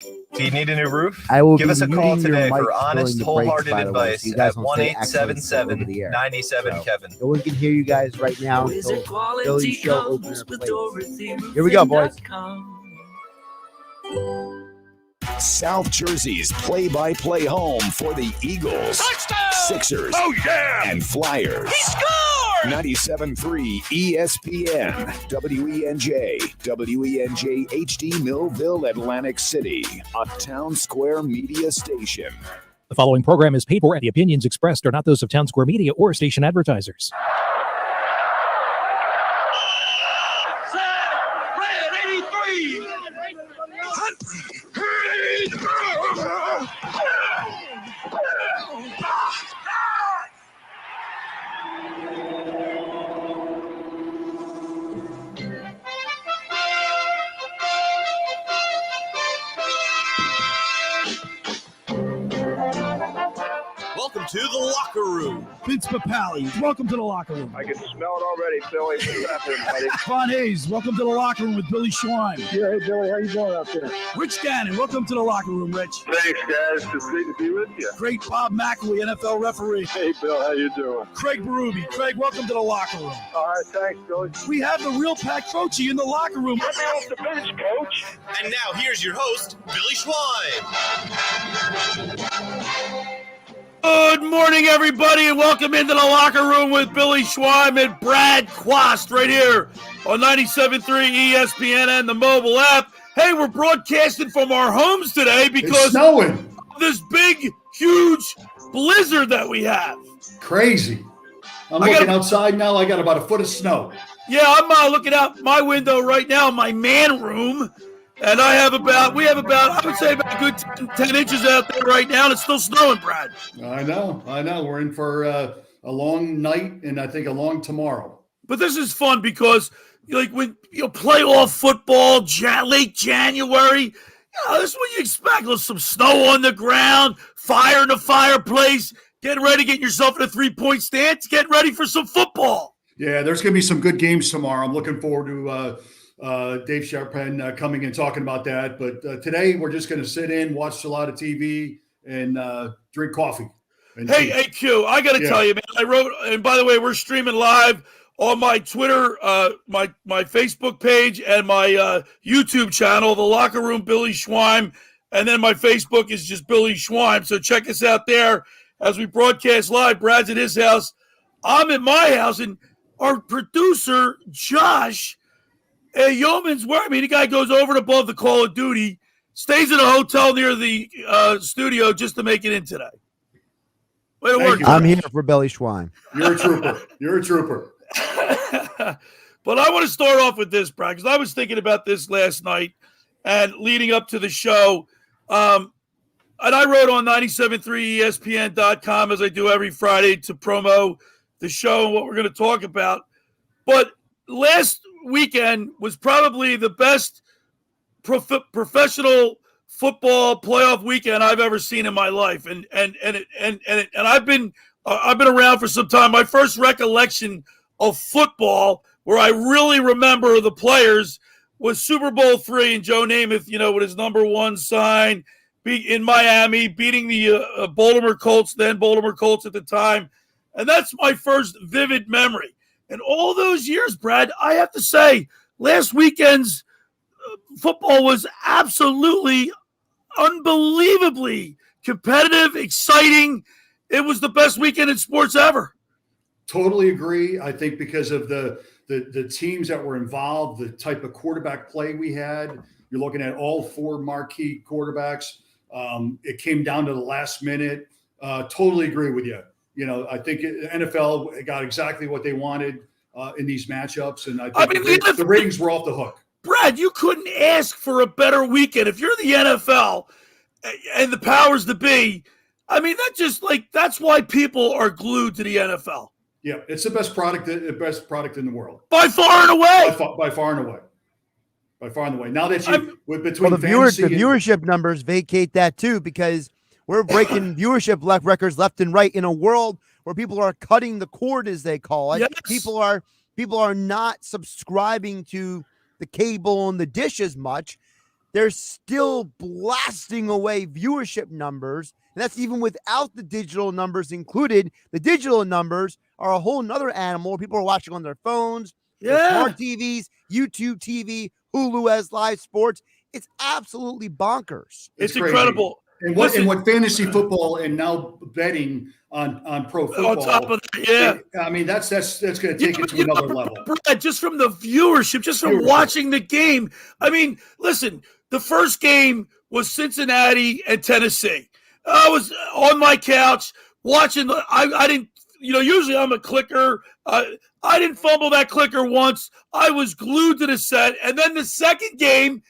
Do you need a new roof? I will Give us a call muting your today mic for honest, during the breaks, wholehearted by the way, advice so you guys at don't say excellence over the air. 1-877-97-KEVIN. No one can hear you guys right now until Billy's show opener plays. Here we go, boys. South Jersey's play-by-play home for the Eagles, Touchdown! Sixers, and Flyers. He scored! 97.3 ESPN, WENJ, WENJ HD Millville, Atlantic City, a Town Square media station. The following program is paid for, and the opinions expressed are not those of Town Square Media or station advertisers. Red 83! Welcome to the locker room. Vince Papali, welcome to the locker room. I can smell it already, Billy. What's happening, buddy? Von Hayes, welcome to the locker room with Billy Schweim. Yeah, hey, Billy, how you doing out there? Rich Gannon, welcome to the locker room, Rich. Thanks, guys. It's great to be with you. Great Bob McElwee, NFL referee. Hey, Bill, how you doing? Craig Berube. Craig, welcome to the locker room. All right, thanks, Billy. We have the real Pat Croce in the locker room. Get me off the bench, Coach. And now here's your host, Billy Schweim. Good morning, everybody, and welcome into the locker room with Billy Schweim and Brad Quast right here on 97.3 ESPN and the mobile app. Hey, we're broadcasting from our homes today because of this big, huge blizzard that we have. Crazy. I'm looking outside now. I got about a foot of snow. Yeah, I'm looking out my window right now in my man room, and we have about, I would say about a good 10 inches out there right now, and it's still snowing, Brad. I know. We're in for a long night and I think a long tomorrow. But this is fun because, like, when you playoff football, late January, this is what you expect. Some snow on the ground, fire in the fireplace, getting ready to get yourself in a three-point stance, getting ready for some football. Yeah, there's going to be some good games tomorrow. I'm looking forward to Dave Sharapan coming and talking about that. But today we're just going to sit in, watch a lot of TV, and drink coffee. Hey, Q, I got to tell you, man, I wrote, and by the way, we're streaming live on my Twitter, my Facebook page, and my YouTube channel, The Locker Room Billy Schweim, and then my Facebook is just Billy Schweim. So check us out there as we broadcast live. Brad's at his house. I'm at my house, and our producer, Josh, Yeoman's where? I mean, the guy goes over and above the Call of Duty, stays in a hotel near the studio just to make it in today. Way to work. I'm here for Billy Schweim. You're a trooper. But I want to start off with this, Brad, because I was thinking about this last night and leading up to the show. And I wrote on 973ESPN.com, as I do every Friday, to promo the show and what we're going to talk about. But last weekend was probably the best professional football playoff weekend I've ever seen in my life, and I've been around for some time. My first recollection of football, where I really remember the players, was Super Bowl III and Joe Namath, with his number one sign, in Miami, beating the Baltimore Colts, then Baltimore Colts at the time, and that's my first vivid memory. And all those years, Brad, I have to say, last weekend's football was absolutely, unbelievably competitive, exciting. It was the best weekend in sports ever. Totally agree. I think because of the teams that were involved, the type of quarterback play we had. You're looking at all four marquee quarterbacks. It came down to the last minute. Totally agree with you. I think NFL got exactly what they wanted in these matchups, and I think the ratings were off the hook. Brad, you couldn't ask for a better weekend. If you're the NFL and the powers that be, I mean, that's why people are glued to the NFL. Yeah, it's the best product in the world. By far and away. By far and away. Now that the viewership numbers vacate that too, because we're breaking viewership records left and right in a world where people are cutting the cord, as they call it. Yes. People are not subscribing to the cable and the dish as much. they're still blasting away viewership numbers. And that's even without the digital numbers included. The digital numbers are a whole nother animal. People are watching on their phones, their smart TVs, YouTube TV, Hulu has live sports. It's absolutely bonkers. It's incredible. And what fantasy football and now betting on pro football. On top of that, I mean, that's going to take it to another level. Brad, just from the viewership, just from watching the game. I mean, listen, the first game was Cincinnati and Tennessee. I was on my couch watching. I didn't, usually I'm a clicker. I didn't fumble that clicker once. I was glued to the set. And then the second game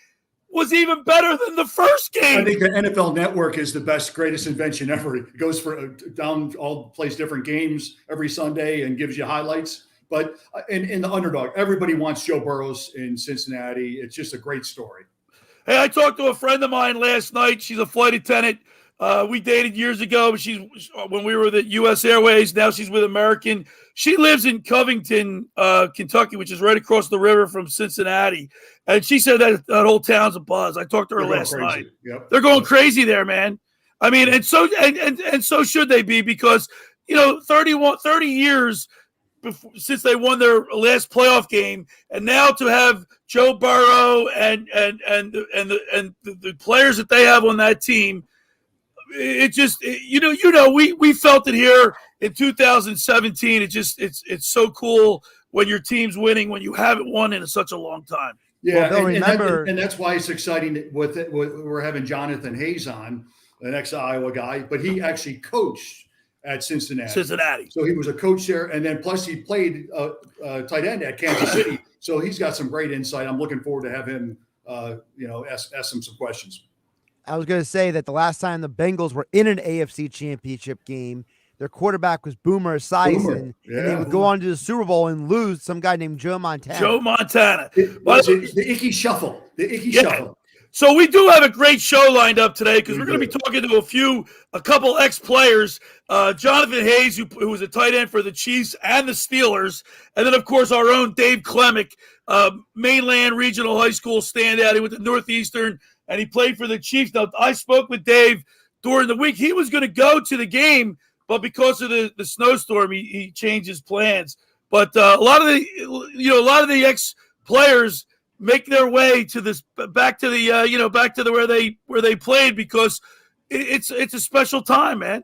was even better than the first game. I think the NFL Network is the greatest invention ever. It goes plays different games every Sunday and gives you highlights. But in the underdog, everybody wants Joe Burrows in Cincinnati. It's just a great story. Hey, I talked to a friend of mine last night. She's a flight attendant. We dated years ago. When we were with U.S. Airways. Now she's with American. She lives in Covington, Kentucky, which is right across the river from Cincinnati. And she said that whole town's a buzz. I talked to her last night. Yep. They're going crazy there, man. I mean, and so should they be, because 30 years since they won their last playoff game, and now to have Joe Burrow and the players that they have on that team. It just, we felt it here in 2017. It's so cool when your team's winning, when you haven't won in such a long time. Yeah, and that's why it's exciting we're having Jonathan Hayes on, an ex-Iowa guy, but he actually coached at Cincinnati. So he was a coach there, and then plus he played tight end at Kansas City. So he's got some great insight. I'm looking forward to have him, ask him some questions. I was going to say that the last time the Bengals were in an AFC championship game, their quarterback was Boomer Esiason, and they would go on to the Super Bowl and lose some guy named Joe Montana. The Icky Shuffle. Shuffle. So we do have a great show lined up today, because we're going to be talking to a couple ex-players, Jonathan Hayes, who was a tight end for the Chiefs and the Steelers, and then, of course, our own Dave Klemic, Mainland Regional High School standout. He went to Northeastern, and he played for the Chiefs. Now, I spoke with Dave during the week. He was going to go to the game, but because of the snowstorm, he changed his plans. But a lot of the ex-players make their way to back to where they played, because it's a special time, man.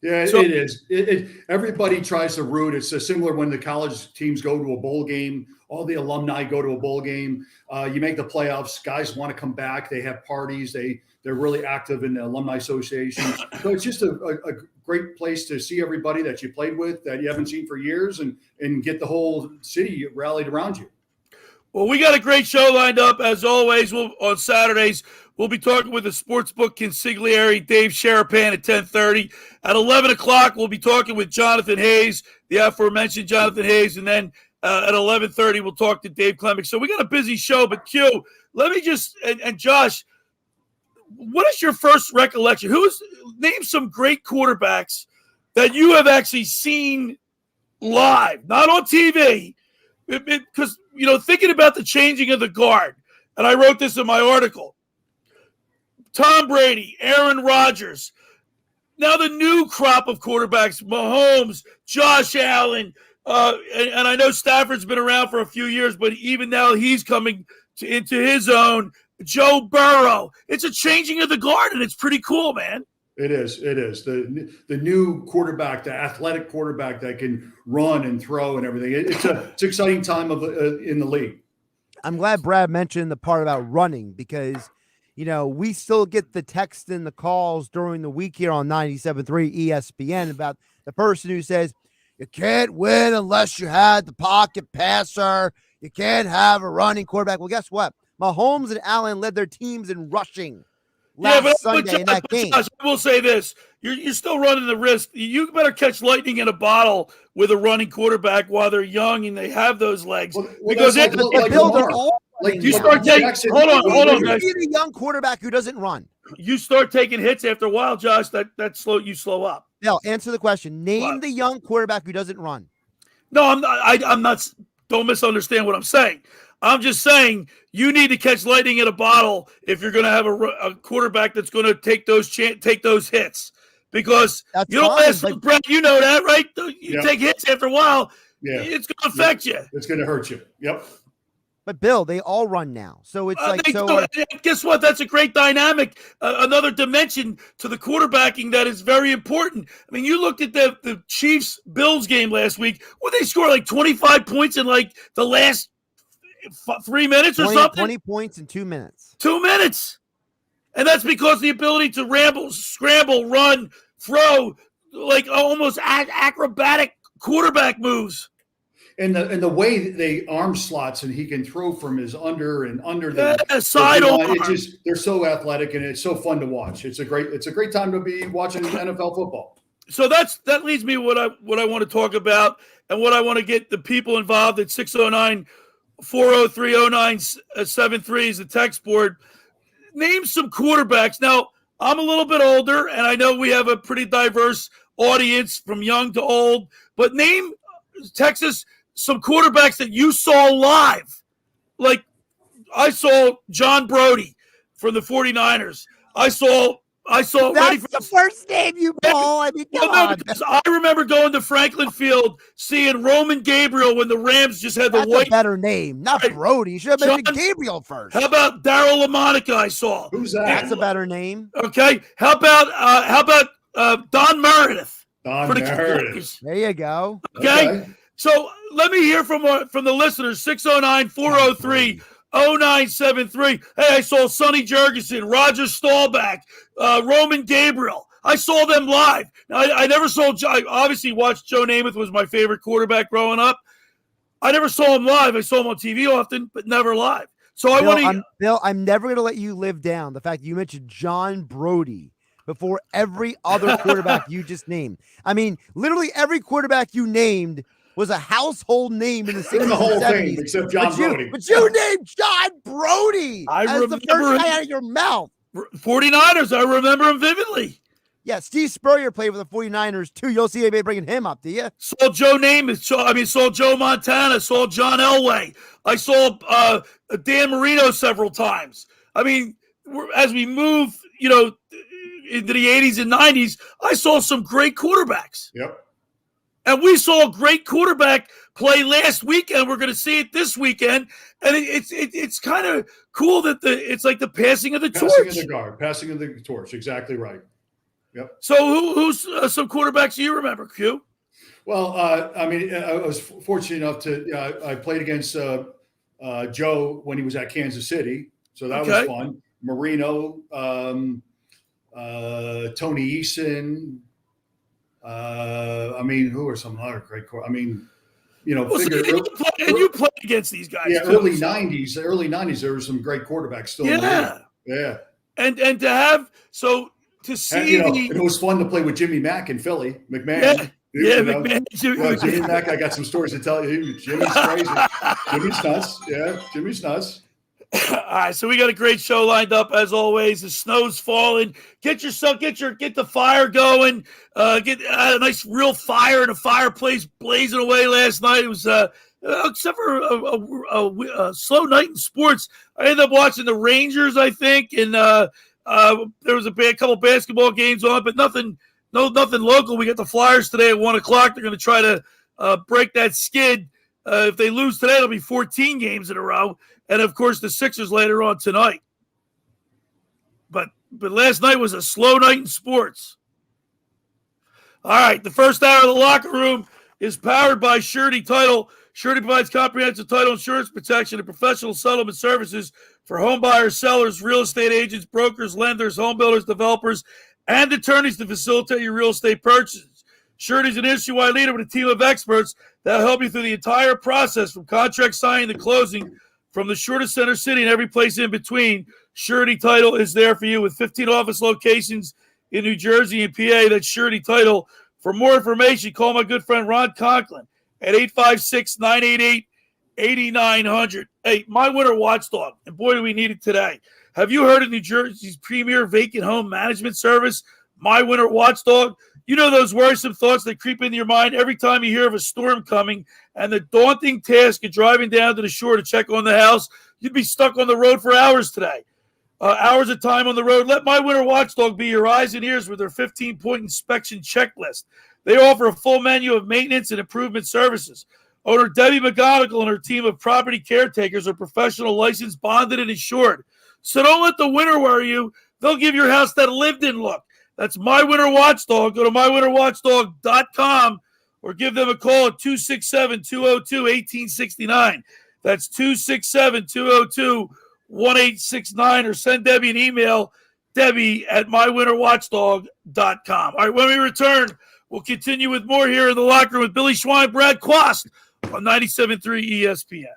Yeah, it is. Everybody tries to root. It's similar when the college teams go to a bowl game. All the alumni go to a bowl game. You make the playoffs. Guys want to come back. They have parties. They're really active in the alumni association. So it's just a great place to see everybody that you played with that you haven't seen for years, and get the whole city rallied around you. Well, we got a great show lined up, as always. On Saturdays, we'll be talking with the Sportsbook Consigliere Dave Sharapan at 10:30. At 11 o'clock, we'll be talking with Jonathan Hayes, the aforementioned Jonathan Hayes. And then at 11:30, we'll talk to Dave Klemic. So we got a busy show. But Q, let me and Josh, what is your first recollection? Name some great quarterbacks that you have actually seen live, not on TV. Because, thinking about the changing of the guard, and I wrote this in my article, Tom Brady, Aaron Rodgers, now the new crop of quarterbacks, Mahomes, Josh Allen, and I know Stafford's been around for a few years, but even now he's coming into his own, Joe Burrow. It's a changing of the guard, and it's pretty cool, man. It is. The new quarterback, the athletic quarterback that can run and throw and everything. It's an exciting time in the league. I'm glad Brad mentioned the part about running, because, we still get the texts and the calls during the week here on 97.3 ESPN about the person who says, you can't win unless you had the pocket passer. You can't have a running quarterback. Well, guess what? Mahomes and Allen led their teams in rushing Sunday in that game. Josh, I will say this. You're still running the risk. You better catch lightning in a bottle with a running quarterback while they're young and they have those legs. Because you start taking – hold on, guys. You need a young quarterback who doesn't run. You start taking hits after a while, Josh, you slow up. No, answer the question. Name the young quarterback who doesn't run. No, I'm not – don't misunderstand what I'm saying. I'm just saying you need to catch lightning in a bottle if you're going to have a quarterback that's going to take those hits. Because That's you don't fine, last, but- Brad, you know that, right? You Yeah. take hits after a while, Yeah. it's going to affect you. It's going to hurt you. Yep. But Bill, they all run now, so it's like They so. do. And guess what? That's a great dynamic, another dimension to the quarterbacking that is very important. I mean, you looked at the Chiefs-Bills game last week. Well, they scored like 25 points in like the last 3 minutes or something. 20 points in 2 minutes. 2 minutes. And that's because the ability to scramble, run, throw, like almost acrobatic quarterback moves. And the way they arm slots and he can throw from his under the sidearm. They're so athletic and it's so fun to watch. It's a great time to be watching NFL football. So that leads me what I want to talk about and what I want to get the people involved at 609-403-0973 is the text board. Name some quarterbacks. Now, I'm a little bit older, and I know we have a pretty diverse audience from young to old, but name, Texas, some quarterbacks that you saw live. Like, I saw John Brody from the 49ers. I saw That's the first name you call. I mean, come on. Because I remember going to Franklin Field, seeing Roman Gabriel when the Rams just had the That's white. a better name, not Right. Brody. You should have mentioned John- Gabriel first. How about Darryl LaMonica? I saw. Who's that? That's a better name. Okay. How about Don Meredith? Don for the Meredith. Cowboys? There you go. Okay. So let me hear from the listeners. 609-403-0973. Hey, I saw Sonny Jurgensen, Roger Staubach, Roman Gabriel. I saw them live. Now, I never saw. I obviously watched Joe Namath, was my favorite quarterback growing up. I never saw him live. I saw him on TV often, but never live. So I want to. Bill, I'm never going to let you live down the fact that you mentioned John Brody before every other quarterback you just named. I mean, literally every quarterback you named was a household name in the 60s In the whole and 70s. thing, except John Brody. But you named John Brody. I That's the remember first him. guy out of your mouth. 49ers, I remember him vividly. Yeah, Steve Spurrier played for the 49ers too. You'll see anybody bringing him up, do you? Saw Joe Namath. Saw Joe Montana. Saw John Elway. I saw Dan Marino several times. I mean, as we move, into the 80s and 90s, I saw some great quarterbacks. Yep. And we saw a great quarterback play last weekend. We're going to see it this weekend, and it's kind of cool that it's like the passing of the torch. Passing of the torch. Exactly right. Yep. So who's some quarterbacks you remember, Q? Well, I was fortunate enough to I played against Joe when he was at Kansas City, so that was fun. Marino, Tony Eason. Who are some other great core? You played against these guys. Yeah, too. early '90s, there were some great quarterbacks still. Yeah, yeah. And to have to see, and it was fun to play with Jimmy Mack in Philly, McMahon. McMahon. Jimmy Mack. I got some stories to tell you. Jimmy's crazy. Jimmy's nuts. Yeah, Jimmy's nuts. All right, so we got a great show lined up as always. The snow's falling. Get the fire going. Get a nice real fire in a fireplace blazing away last night. It was except for a slow night in sports. I ended up watching the Rangers, I think, and there was a couple basketball games on, but nothing local. We got the Flyers today at 1:00. They're going to try to break that skid. If they lose today, it'll be 14 games in a row. And, of course, the Sixers later on tonight. But last night was a slow night in sports. All right, the first hour of the locker room is powered by Surety Title. Surety provides comprehensive title insurance protection and professional settlement services for home buyers, sellers, real estate agents, brokers, lenders, home builders, developers, and attorneys to facilitate your real estate purchases. Surety is an industry-wide leader with a team of experts that will help you through the entire process from contract signing to closing, from the shortest center city and every place in between. Surety Title is there for you with 15 office locations in New Jersey and PA. That's Surety Title. For more information, call my good friend Ron Conklin at 856-988-8900. Hey, my winter watchdog, and boy, do we need it today. Have you heard of New Jersey's premier vacant home management service, My Winter Watchdog? You know those worrisome thoughts that creep into your mind every time you hear of a storm coming and the daunting task of driving down to the shore to check on the house? You'd be stuck on the road for hours today. Hours of time on the road. Let My Winter Watchdog be your eyes and ears with their 15-point inspection checklist. They offer a full menu of maintenance and improvement services. Owner Debbie McGonigal and her team of property caretakers are professional, licensed, bonded, and insured. So don't let the winter worry you. They'll give your house that lived-in look. That's My Winter Watchdog. Go to mywinterwatchdog.com or give them a call at 267-202-1869. That's 267-202-1869, or send Debbie an email, Debbie@mywinterwatchdog.com. All right, when we return, we'll continue with more here in the locker room with Billy Schweim, Brad Quast on 97.3 ESPN.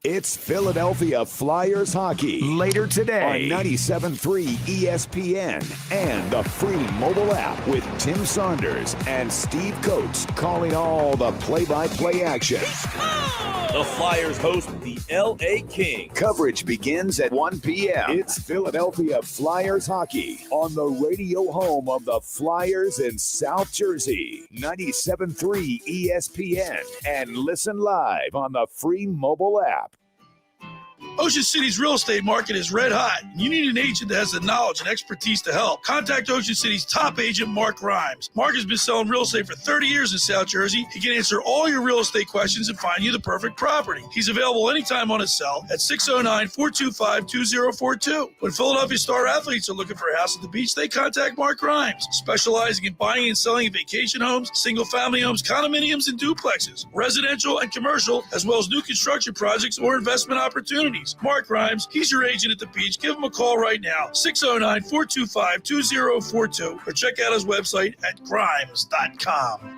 It's Philadelphia Flyers hockey later today on 97.3 ESPN and the free mobile app with Tim Saunders and Steve Coates calling all the play-by-play action. The Flyers host the LA Kings. Coverage begins at 1 p.m. It's Philadelphia Flyers hockey on the radio home of the Flyers in South Jersey. 97.3 ESPN and listen live on the free mobile app. Ocean City's real estate market is red hot. You need an agent that has the knowledge and expertise to help. Contact Ocean City's top agent, Mark Rhymes. Mark has been selling real estate for 30 years in South Jersey. He can answer all your real estate questions and find you the perfect property. He's available anytime on his cell at 609-425-2042. When Philadelphia star athletes are looking for a house at the beach, they contact Mark Rhymes, specializing in buying and selling vacation homes, single-family homes, condominiums, and duplexes, residential and commercial, as well as new construction projects or investment opportunities. Mark Rhymes, he's your agent at the beach. Give him a call right now, 609-425-2042, or check out his website at grimes.com.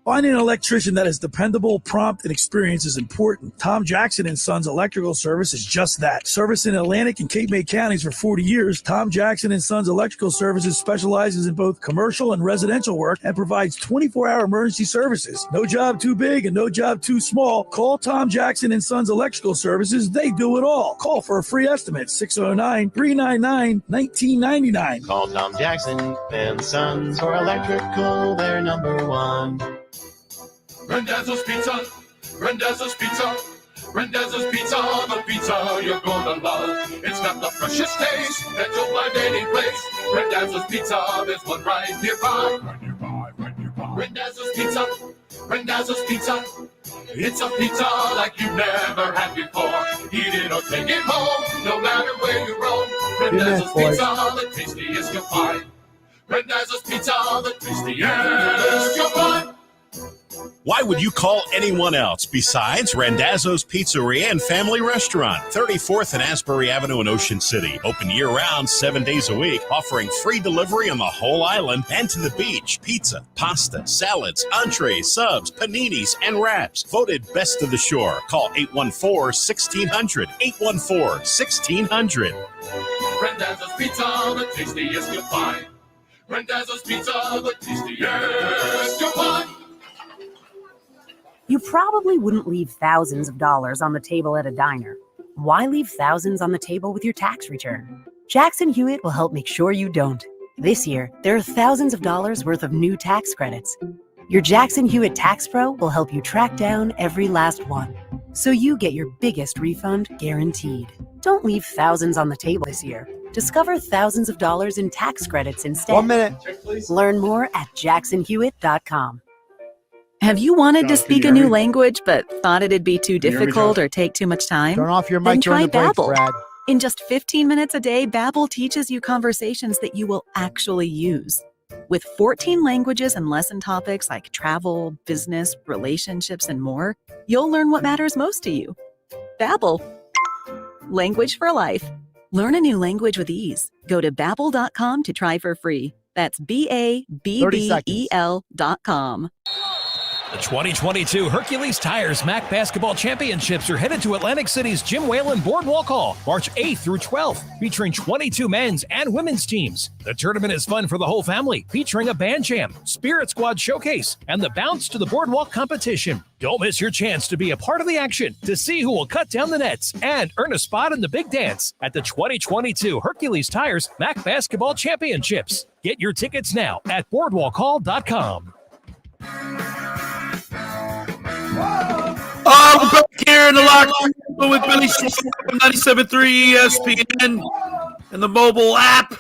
Finding an electrician that is dependable, prompt, and experienced is important. Tom Jackson & Sons Electrical Service is just that. Service in Atlantic and Cape May counties for 40 years, Tom Jackson & Sons Electrical Services specializes in both commercial and residential work and provides 24-hour emergency services. No job too big and no job too small. Call Tom Jackson & Sons Electrical Services. They do it all. Call for a free estimate, 609-399-1999. Call Tom Jackson & Sons for electrical. They're number one. Randazzo's Pizza, Randazzo's Pizza, Randazzo's Pizza, the pizza you're gonna love. It's got the freshest taste that you'll find any place. Randazzo's Pizza, there's one right nearby. Randazzo's Pizza, Randazzo's Pizza. It's a pizza like you've never had before. Eat it or take it home, no matter where you roam. Randazzo's Pizza, the tastiest you'll find. Randazzo's Pizza, the tastiest you'll find. Why would you call anyone else besides Randazzo's Pizzeria and Family Restaurant, 34th and Asbury Avenue in Ocean City. Open year-round, 7 days a week, offering free delivery on the whole island and to the beach. Pizza, pasta, salads, entrees, subs, paninis, and wraps. Voted best of the shore. Call 814-1600. 814-1600. Randazzo's Pizza, the tastiest you'll find. Randazzo's Pizza, the tastiest you'll find. You probably wouldn't leave thousands of dollars on the table at a diner. Why leave thousands on the table with your tax return? Jackson Hewitt will help make sure you don't. This year, there are thousands of dollars worth of new tax credits. Your Jackson Hewitt Tax Pro will help you track down every last one, so you get your biggest refund guaranteed. Don't leave thousands on the table this year. Discover thousands of dollars in tax credits instead. 1 minute. Learn more at jacksonhewitt.com. Have you wanted to speak a new language but thought it'd be too difficult or take too much time? Turn off your Then mic try during the breaks, Babbel. Brad. In just 15 minutes a day, Babbel teaches you conversations that you will actually use. With 14 languages and lesson topics like travel, business, relationships, and more, you'll learn what matters most to you. Babbel. Language for life. Learn a new language with ease. Go to Babbel.com to try for free. That's BABBEL.com. The 2022 Hercules Tires MAC Basketball Championships are headed to Atlantic City's Jim Whalen Boardwalk Hall, March 8th through 12th, featuring 22 men's and women's teams. The tournament is fun for the whole family, featuring a band jam, Spirit Squad showcase, and the Bounce to the Boardwalk competition. Don't miss your chance to be a part of the action, to see who will cut down the nets, and earn a spot in the big dance at the 2022 Hercules Tires MAC Basketball Championships. Get your tickets now at boardwalkhall.com. We're back here in the locker room with Billy Schweim from 97.3 ESPN and the mobile app.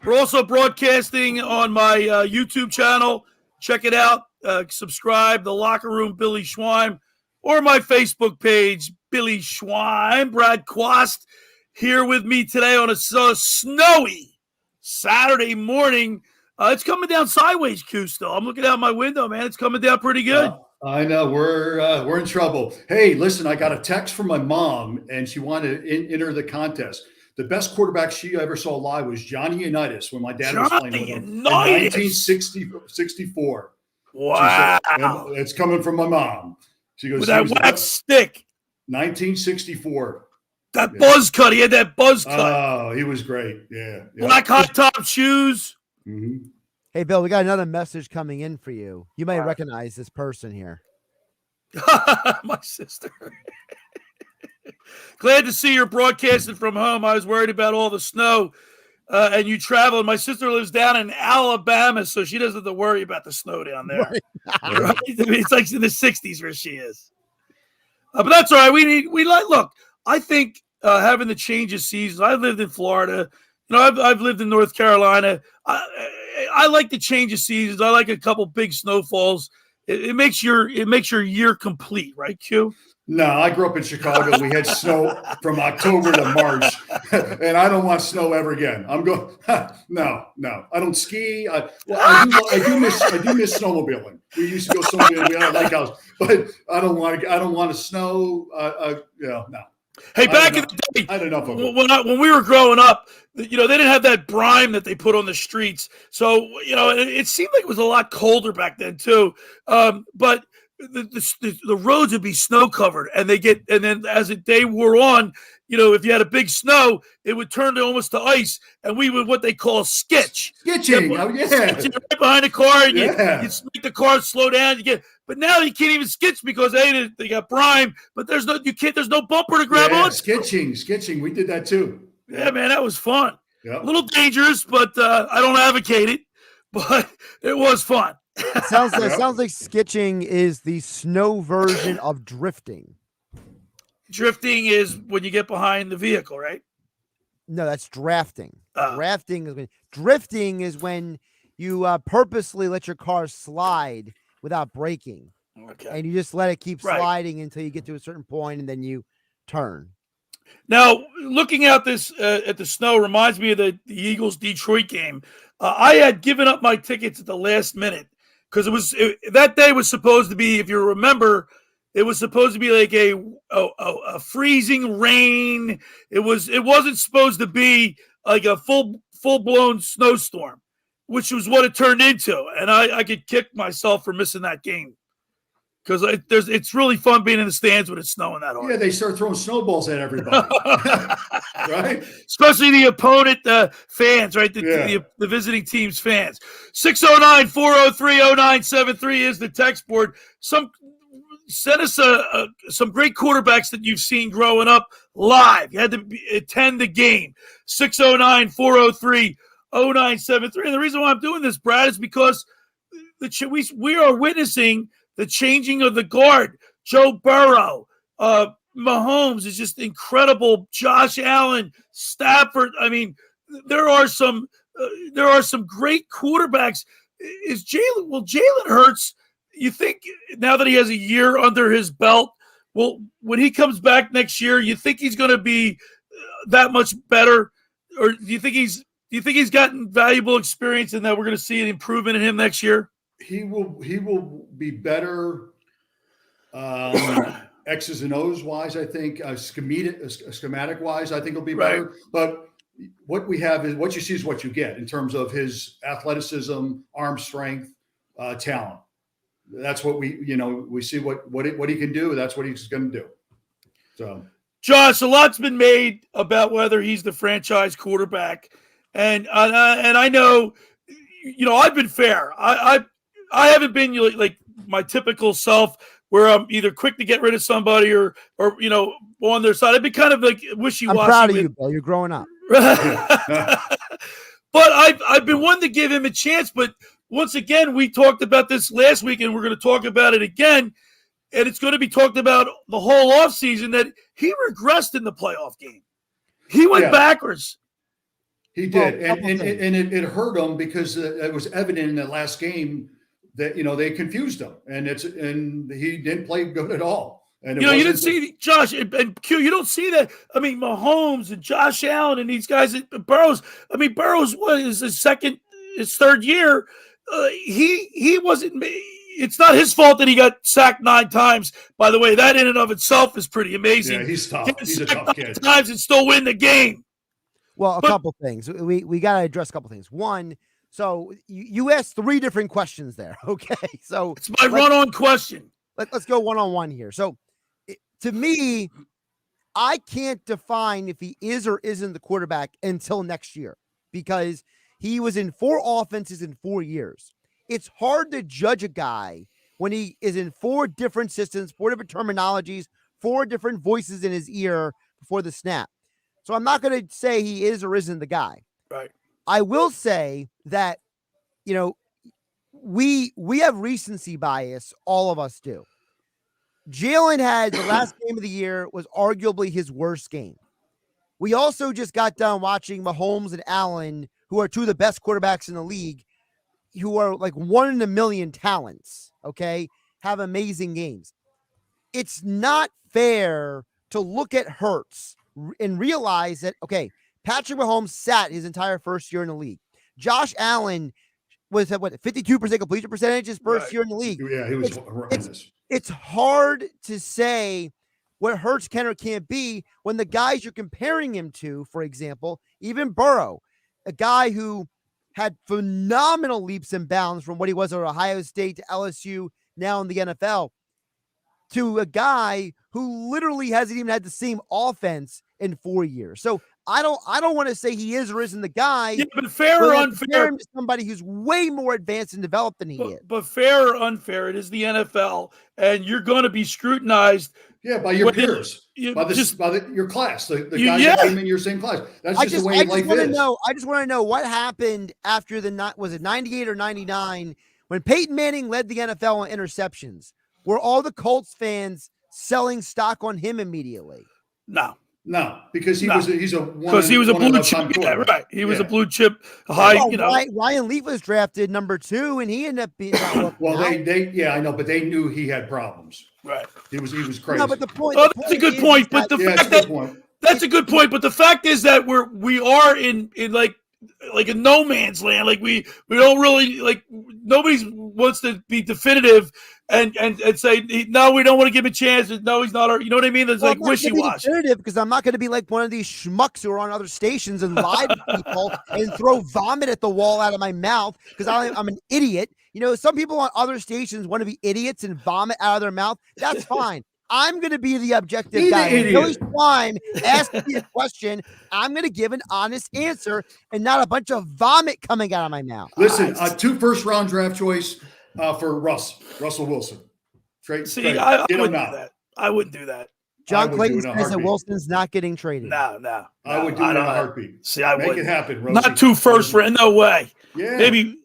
We're also broadcasting on my YouTube channel. Check it out. Subscribe, The Locker Room, Billy Schweim, or my Facebook page, Billy Schweim. Brad Quast here with me today on a snowy Saturday morning. It's coming down sideways, Q, still. I'm looking out my window, man. It's coming down pretty good. I know we're in trouble. Hey, listen, I got a text from my mom, and she wanted to enter the contest. The best quarterback she ever saw live was Johnny Unitas when my dad was playing with him in 1964. Wow. Said, it's coming from my mom. She goes, with that wax stick. 1964. That buzz cut. He had that buzz cut. Oh, he was great. Yeah. Black hot top shoes. Mm-hmm. Hey, Bill, we got another message coming in for you. You may recognize this person here. My sister. Glad to see you're broadcasting from home. I was worried about all the snow and you travel. My sister lives down in Alabama, so she doesn't have to worry about the snow down there. Right? I mean, it's like in the 60s where she is. But that's all right. Look, I think having the change of seasons. I lived in Florida. You know, I've lived in North Carolina. I like the change of seasons. I like a couple big snowfalls. It makes your year complete, right, Q? No, I grew up in Chicago. We had snow from October to March, and I don't want snow ever again. I'm going. No. I don't ski. I do miss snowmobiling. We used to go snowmobiling. We had a lake house, but I don't want to snow. No. Hey, back in the day, I had enough of it. When we were growing up, you know, they didn't have that brine that they put on the streets. So, you know, it seemed like it was a lot colder back then too. But the roads would be snow covered, and then as the day wore on, you know, if you had a big snow, it would turn to almost to ice, and we would what they call skitching. Skitching right behind the car, and you make the car slow down. But now you can't even skitch because they got brine, but there's no bumper to grab on. Skitching. We did that too. Yeah, man, that was fun. Yeah. A little dangerous, but I don't advocate it. But it was fun. It sounds like skitching is the snow version of drifting. Drifting is when you get behind the vehicle, right? No, that's drafting. Drifting is when you purposely let your car slide without braking. Okay. And you just let it keep sliding until you get to a certain point, and then you turn. Now, looking at this at the snow reminds me of the Eagles Detroit game. I had given up my tickets at the last minute because that day was supposed to be, if you remember, it was supposed to be like a freezing rain. It wasn't supposed to be like a full blown snowstorm, which was what it turned into. And I could kick myself for missing that game because it's really fun being in the stands when it's snowing that hard. Yeah, they start throwing snowballs at everybody, right? Especially the opponent fans, right? The visiting team's fans. 609-403-0973 is the text board. Send us some great quarterbacks that you've seen growing up live. You had to attend the game. 609-403-0973. And the reason why I'm doing this, Brad, is because we are witnessing the changing of the guard. Joe Burrow, Mahomes is just incredible. Josh Allen, Stafford. I mean, there are some great quarterbacks. Jalen Hurts? You think now that he has a year under his belt, when he comes back next year, you think he's going to be that much better, or do you think he's gotten valuable experience and that we're going to see an improvement in him next year? He will be better, X's and O's wise. I think schematic wise, I think he'll be better. Right. But what we have is what you see is what you get in terms of his athleticism, arm strength, talent. that's what we see what he can do. That's what he's going to do. So, Josh, a lot's been made about whether he's the franchise quarterback, and I know, I've been fair. I haven't been like my typical self where I'm either quick to get rid of somebody or on their side. I've been kind of like wishy-washy. I'm proud of you, Bill. You're growing up. But I've been one to give him a chance. But once again, we talked about this last week, and we're going to talk about it again. And it's going to be talked about the whole offseason that he regressed in the playoff game. He went backwards. He did. And it hurt him because it was evident in that last game that, they confused him. And he didn't play good at all. And you didn't see Josh and Q. You don't see that. I mean, Mahomes and Josh Allen and these guys at Burrows. I mean, Burrows was his third year. He wasn't. It's not his fault that he got sacked 9 times. By the way, that in and of itself is pretty amazing. Yeah, he's tough. He's a tough kid. Times and still win the game. Well, couple things. We got to address a couple things. One, so you asked 3 different questions there. Okay, so it's my run-on question. Let's go one-on-one here. So, to me, I can't define if he is or isn't the quarterback until next year because he was in 4 offenses in 4 years. It's hard to judge a guy when he is in 4 different systems, 4 different terminologies, 4 different voices in his ear before the snap. So I'm not going to say he is or isn't the guy. Right. I will say that, we have recency bias. All of us do. Jalen had the last game of the year was arguably his worst game. We also just got done watching Mahomes and Allen, who are 2 of the best quarterbacks in the league, who are like 1 in a million talents, okay, have amazing games. It's not fair to look at Hurts and realize that, okay, Patrick Mahomes sat his entire first year in the league. Josh Allen was at 52% completion percentage his first year in the league. Yeah, he was horrendous. It's hard to say what Hurts can or can't be when the guys you're comparing him to, for example, even Burrow, a guy who had phenomenal leaps and bounds from what he was at Ohio State to LSU, now in the NFL, to a guy who literally hasn't even had the same offense in 4 years. So I don't want to say he is or isn't the guy. Yeah, but fair or unfair, to somebody who's way more advanced and developed than he is. But fair or unfair, it is the NFL, and you're going to be scrutinized. Yeah, by your peers, by your class, the guys that came in your same class. That's just the way life is. I just want to know what happened after was it 98 or 99 when Peyton Manning led the NFL in interceptions? Were all the Colts fans selling stock on him immediately? No, because he's a blue chip. Yeah, right. He was a blue chip high. Ryan Leaf was drafted number 2, and he ended up being. I know, but they knew he had problems. Right. He was crazy. No, but the point. Oh, that's a good point. But the fact that's a good point. But the fact is that we are in like a no man's land. Like we don't really like. Nobody wants to be definitive and say no, we don't want to give him a chance. No, he's not. You know what I mean? It's like wishy-washy. Because I'm not going to be like one of these schmucks who are on other stations and lie to people and throw vomit at the wall out of my mouth because I'm an idiot. Some people on other stations want to be idiots and vomit out of their mouth. That's fine. I'm going to be the objective guy. Billy Schweim asked me a question. I'm going to give an honest answer and not a bunch of vomit coming out of my mouth. Listen, 2 first-round draft choice for Russell Wilson. I wouldn't do that. I wouldn't do that. John Clayton says that Wilson's not getting traded. No. I would do it in a heartbeat. See, I would make it happen. Rosie. Not 2 first for no way. Yeah, maybe.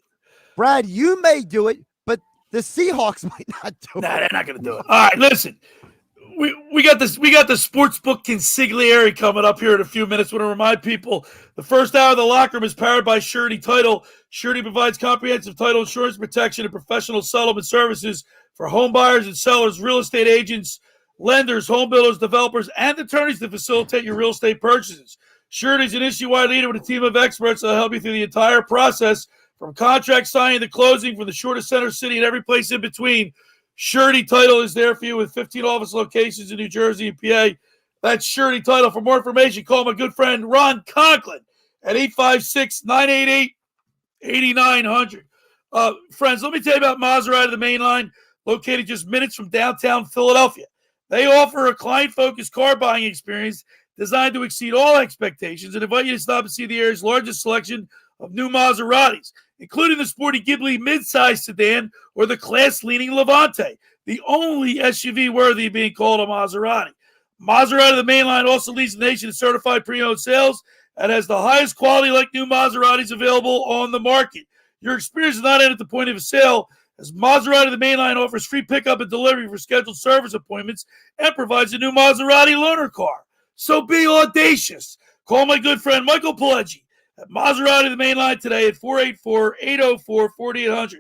Brad, you may do it, but the Seahawks might not do it. They're not going to do it. All right, listen. We got this. We got the Sportsbook Consigliere coming up here in a few minutes. I want to remind people the first hour of the locker room is powered by Surety Title. Surety provides comprehensive title insurance protection and professional settlement services for home buyers and sellers, real estate agents, lenders, home builders, developers, and attorneys to facilitate your real estate purchases. Surety is an issue-wide leader with a team of experts that will help you through the entire process, from contract signing to closing, from the shortest center city and every place in between. Surety Title is there for you with 15 office locations in New Jersey and PA. That's Surety Title. For more information, call my good friend Ron Conklin at 856-988-8900. Friends, let me tell you about Maserati, the main line. located just minutes from downtown Philadelphia. They offer a client-focused car buying experience designed to exceed all expectations and invite you to stop and see the area's largest selection of new Maseratis, including the sporty Ghibli midsize sedan or the class-leaning Levante, the only SUV worthy of being called a Maserati. Maserati, the mainline, also leads the nation in certified pre-owned sales and has the highest quality like new Maseratis available on the market. Your experience is not end at the point of a sale, as Maserati, the mainline, offers free pickup and delivery for scheduled service appointments and provides a new Maserati loaner car. So be audacious. Call my good friend Michael Pileggi at Maserati, the mainline, today at 484-804-4800.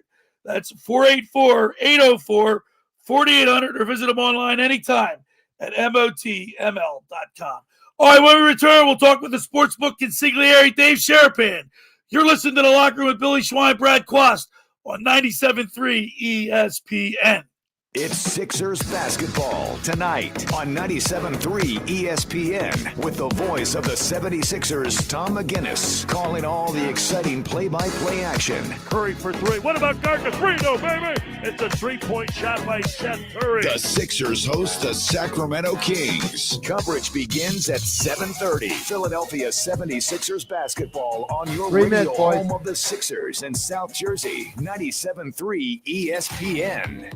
That's 484-804-4800, or visit them online anytime at motml.com. All right, when we return, we'll talk with the Sportsbook Consigliere Dave Sharapan. You're listening to The Locker Room with Billy Schweim, Brad Quast on 97.3 ESPN. It's Sixers basketball tonight on 97.3 ESPN with the voice of the 76ers, Tom McGinnis, calling all the exciting play-by-play action. Curry for three. What about Garza? Free, no, baby. It's a three-point shot by Seth Curry. The Sixers host the Sacramento Kings. Coverage begins at 7:30. Philadelphia 76ers basketball on your radio home of the Sixers in South Jersey, 97.3 ESPN.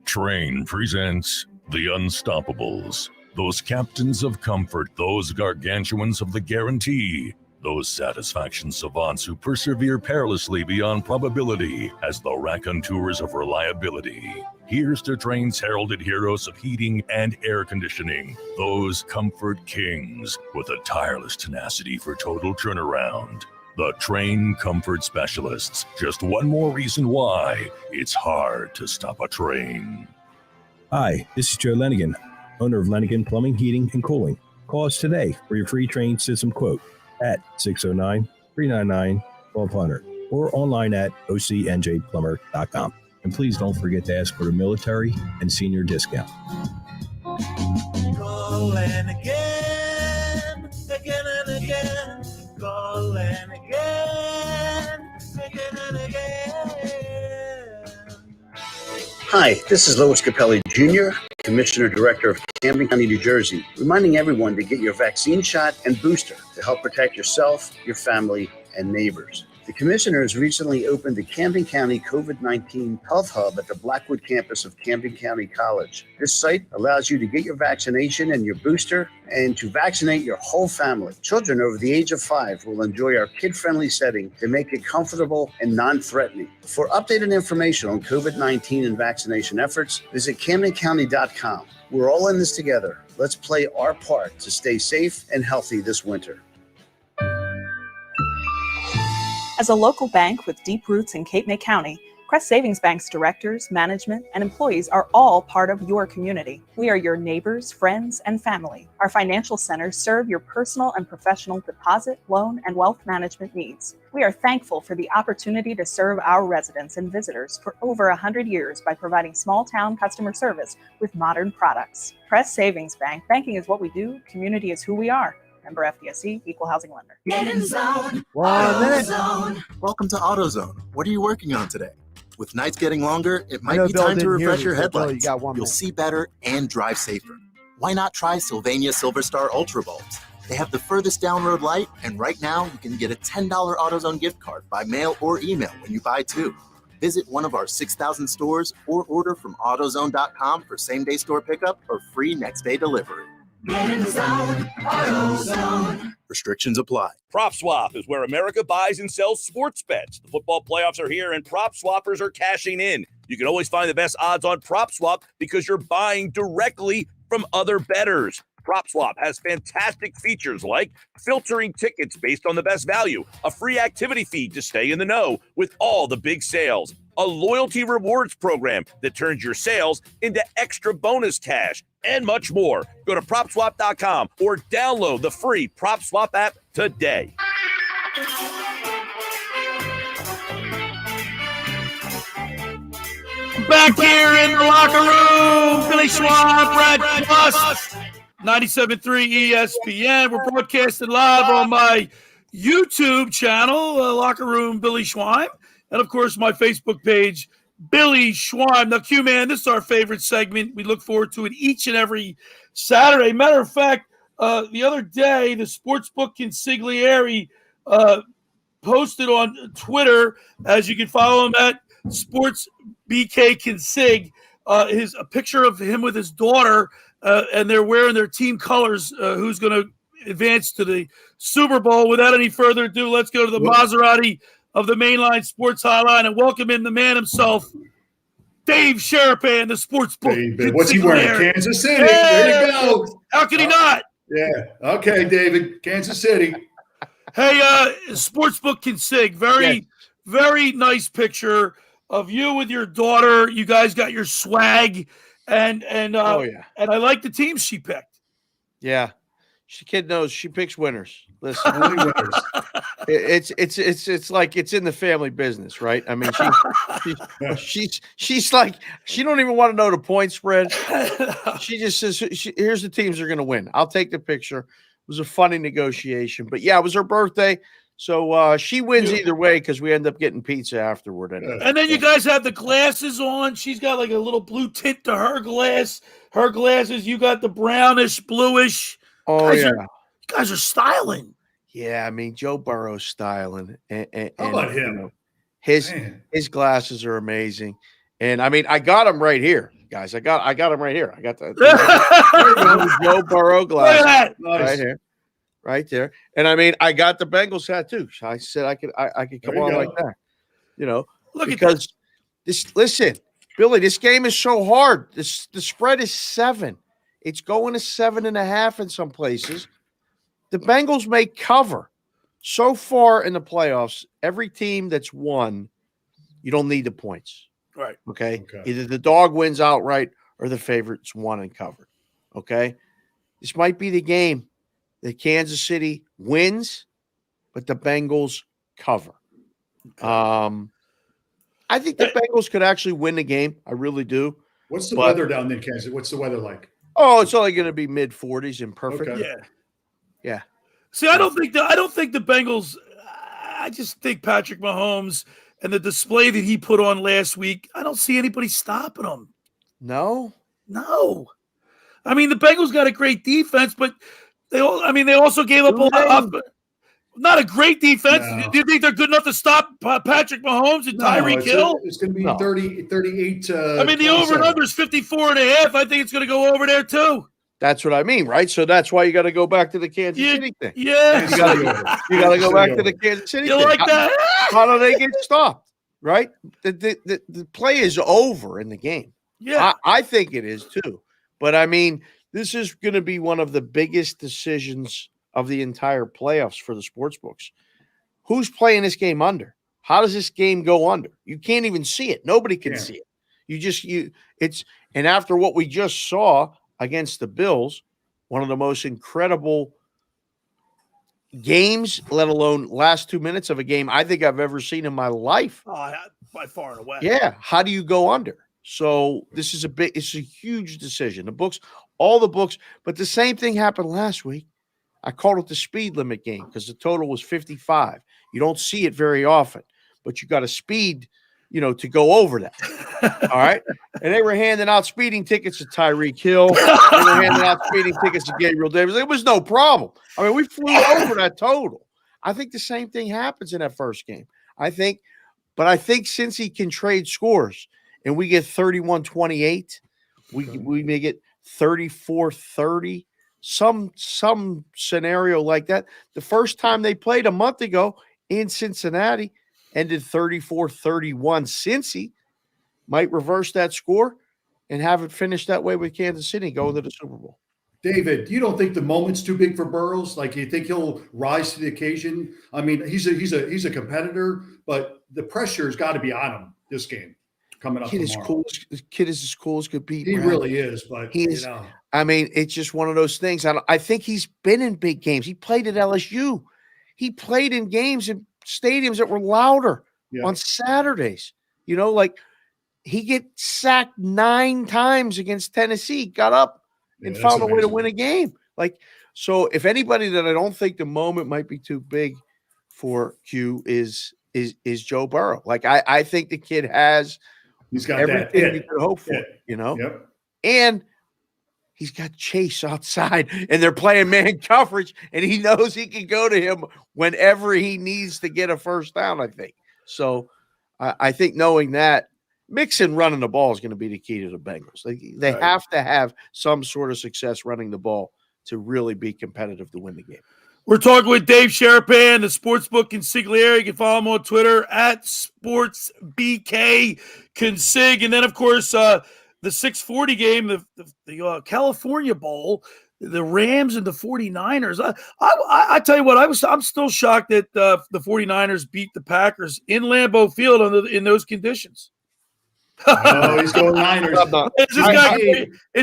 Train presents The Unstoppables. Those captains of comfort, those gargantuans of the guarantee, those satisfaction savants who persevere perilously beyond probability as the raconteurs of reliability. Here's to Train's heralded heroes of heating and air conditioning, those comfort kings with a tireless tenacity for total turnaround. The Train Comfort Specialists. Just one more reason why it's hard to stop a train. Hi, this is Joe Lenigan, owner of Lenigan Plumbing, Heating, and Cooling. Call us today for your free Train system quote at 609-399-1200 or online at ocnjplumber.com. And please don't forget to ask for the military and senior discount. Call Lenigan, again and again. Call Lenigan, again and again. Hi, this is Louis Capelli Jr., Commissioner Director of Camden County, New Jersey, reminding everyone to get your vaccine shot and booster to help protect yourself, your family, and neighbors. The Commissioner has recently opened the Camden County COVID-19 Health Hub at the Blackwood campus of Camden County College. This site allows you to get your vaccination and your booster and to vaccinate your whole family. Children over the age of 5 will enjoy our kid-friendly setting to make it comfortable and non-threatening. For updated information on COVID-19 and vaccination efforts, visit CamdenCounty.com. We're all in this together. Let's play our part to stay safe and healthy this winter. As a local bank with deep roots in Cape May County, Crest Savings Bank's directors, management, and employees are all part of your community. We are your neighbors, friends, and family. Our financial centers serve your personal and professional deposit, loan, and wealth management needs. We are thankful for the opportunity to serve our residents and visitors for over 100 years by providing small-town customer service with modern products. Crest Savings Bank, banking is what we do, community is who we are. Member FDIC, equal housing lender. Get in zone. 1 minute. Zone. Welcome to AutoZone. What are you working on today? With nights getting longer, it might be Bill time to didn't hear refresh me, your so Bill, headlights. you got 1 You'll minute. see better and drive safer. Why not try Sylvania Silverstar Ultra Bulbs? They have the furthest down road light, and right now you can get a $10 AutoZone gift card by mail or email when you buy 2. Visit one of our 6,000 stores or order from AutoZone.com for same-day store pickup or free next-day delivery. Get in zone. AutoZone. Restrictions apply. PropSwap is where America buys and sells sports bets. The football playoffs are here, and prop swappers are cashing in. You can always find the best odds on PropSwap because you're buying directly from other bettors. PropSwap has fantastic features like filtering tickets based on the best value, a free activity feed to stay in the know with all the big sales, a loyalty rewards program that turns your sales into extra bonus cash, and much more. Go to PropSwap.com or download the free PropSwap app today. Back here in the locker room, Billy Schweim, Brad Quast, 97.3 ESPN. We're broadcasting live on my YouTube channel, Locker Room Billy Schweim, and of course my Facebook page Billy Schweim. Now, Q, man, this is our favorite segment. We look forward to it each and every Saturday. Matter of fact, the other day, the Sportsbook Consigliere posted on Twitter, as you can follow him at SportsBK Consig, a picture of him with his daughter, and they're wearing their team colors. Who's going to advance to the Super Bowl? Without any further ado, let's go to the Maserati of the Mainline Sports Hotline and welcome in the man himself, Dave Sharapan, the Sportsbook. David, what's he wearing? Kansas City. Yeah. There you go. How can he not? Yeah. Okay, David. Kansas City. Hey, Sportsbook Consig. Very nice picture of you with your daughter. You guys got your swag, and and I like the team she picked. Yeah, kid knows she picks winners. Listen, it's like it's in the family business, right? I mean, she's like she don't even want to know the point spread. She just says, "Here's the teams that are going to win. I'll take the picture." It was a funny negotiation, but yeah, it was her birthday, so she wins either way because we end up getting pizza afterward. And then you guys have the glasses on. She's got like a little blue tint to her glass. Her glasses, you got the brownish, bluish. Oh, you guys are styling. Yeah, I mean, Joe Burrow's styling. And How about him? You know, his glasses are amazing. And I mean, I got them right here, guys. I got them right here. I got the Joe Burrow glasses right here, right there. And I mean, I got the Bengals hat too. I said I could come on like that. You know, because listen, Billy, this game is so hard. The spread is 7. It's going to 7.5 in some places. The Bengals may cover. So far in the playoffs, every team that's won, you don't need the points. Right. Okay? Either the dog wins outright or the favorites won and covered. Okay? This might be the game that Kansas City wins, but the Bengals cover. I think the Bengals could actually win the game. I really do. What's the weather down there in Kansas? What's the weather like? Oh, it's only going to be mid-40s and perfect. Okay. Yeah. See, I don't think the Bengals. I just think Patrick Mahomes and the display that he put on last week. I don't see anybody stopping him. No. I mean, the Bengals got a great defense, but they also gave up not a great defense. No. Do you think they're good enough to stop Patrick Mahomes and Tyreek Hill? It's going to be 38. I mean, the over and under is 54.5. I think it's going to go over there too. That's what I mean, right? So that's why you got to go back to the Kansas City thing. Yeah. You got to go back to the Kansas City You thing. like that? How do they get stopped, right? The play is over in the game. Yeah. I think it is too. But, I mean, this is going to be one of the biggest decisions of the entire playoffs for the sports books. Who's playing this game under? How does this game go under? You can't even see it. Nobody can see it. And after what we just saw against the Bills, one of the most incredible games, let alone last 2 minutes of a game I think I've ever seen in my life. By far and away. Yeah. How do you go under? So this is it's a huge decision. All the books, but the same thing happened last week. I called it the speed limit game because the total was 55. You don't see it very often, but you got a speed, to go over that. All right. And they were handing out speeding tickets to Tyreek Hill. They were handing out speeding tickets to Gabriel Davis. It was no problem. I mean, we flew over that total. I think the same thing happens in that first game. I think since he can trade scores and we get 31-28, we may get 34-30. Some scenario like that. The first time they played a month ago in Cincinnati ended 34-31. Cincy might reverse that score and have it finish that way with Kansas City going to the Super Bowl. David, you don't think the moment's too big for Burrows? Like, you think he'll rise to the occasion? I mean, he's a competitor, but the pressure's got to be on him this game coming up tomorrow. Kid is as cool as could be. He really is, but I mean, it's just one of those things. I think he's been in big games. He played at LSU. He played in games in stadiums that were louder on Saturdays. Like he get sacked 9 times against Tennessee, got up and found a way to win a game. Like, so if anybody that I don't think the moment might be too big for Q is Joe Burrow. Like I think the kid has He's got everything that you could hope for, you know? Yep. And he's got Chase outside, and they're playing man coverage, and he knows he can go to him whenever he needs to get a first down, I think. So I think knowing that, Mixon running the ball is going to be the key to the Bengals. They have to have some sort of success running the ball to really be competitive to win the game. We're talking with Dave Sharapan, the Sportsbook Consigliere. You can follow him on Twitter at SportsBK Consig. And then, of course, the 640 game, the California Bowl, the Rams and the 49ers. I tell you what, I'm still shocked that the 49ers beat the Packers in Lambeau Field in those conditions. Oh, he's going Niners. Is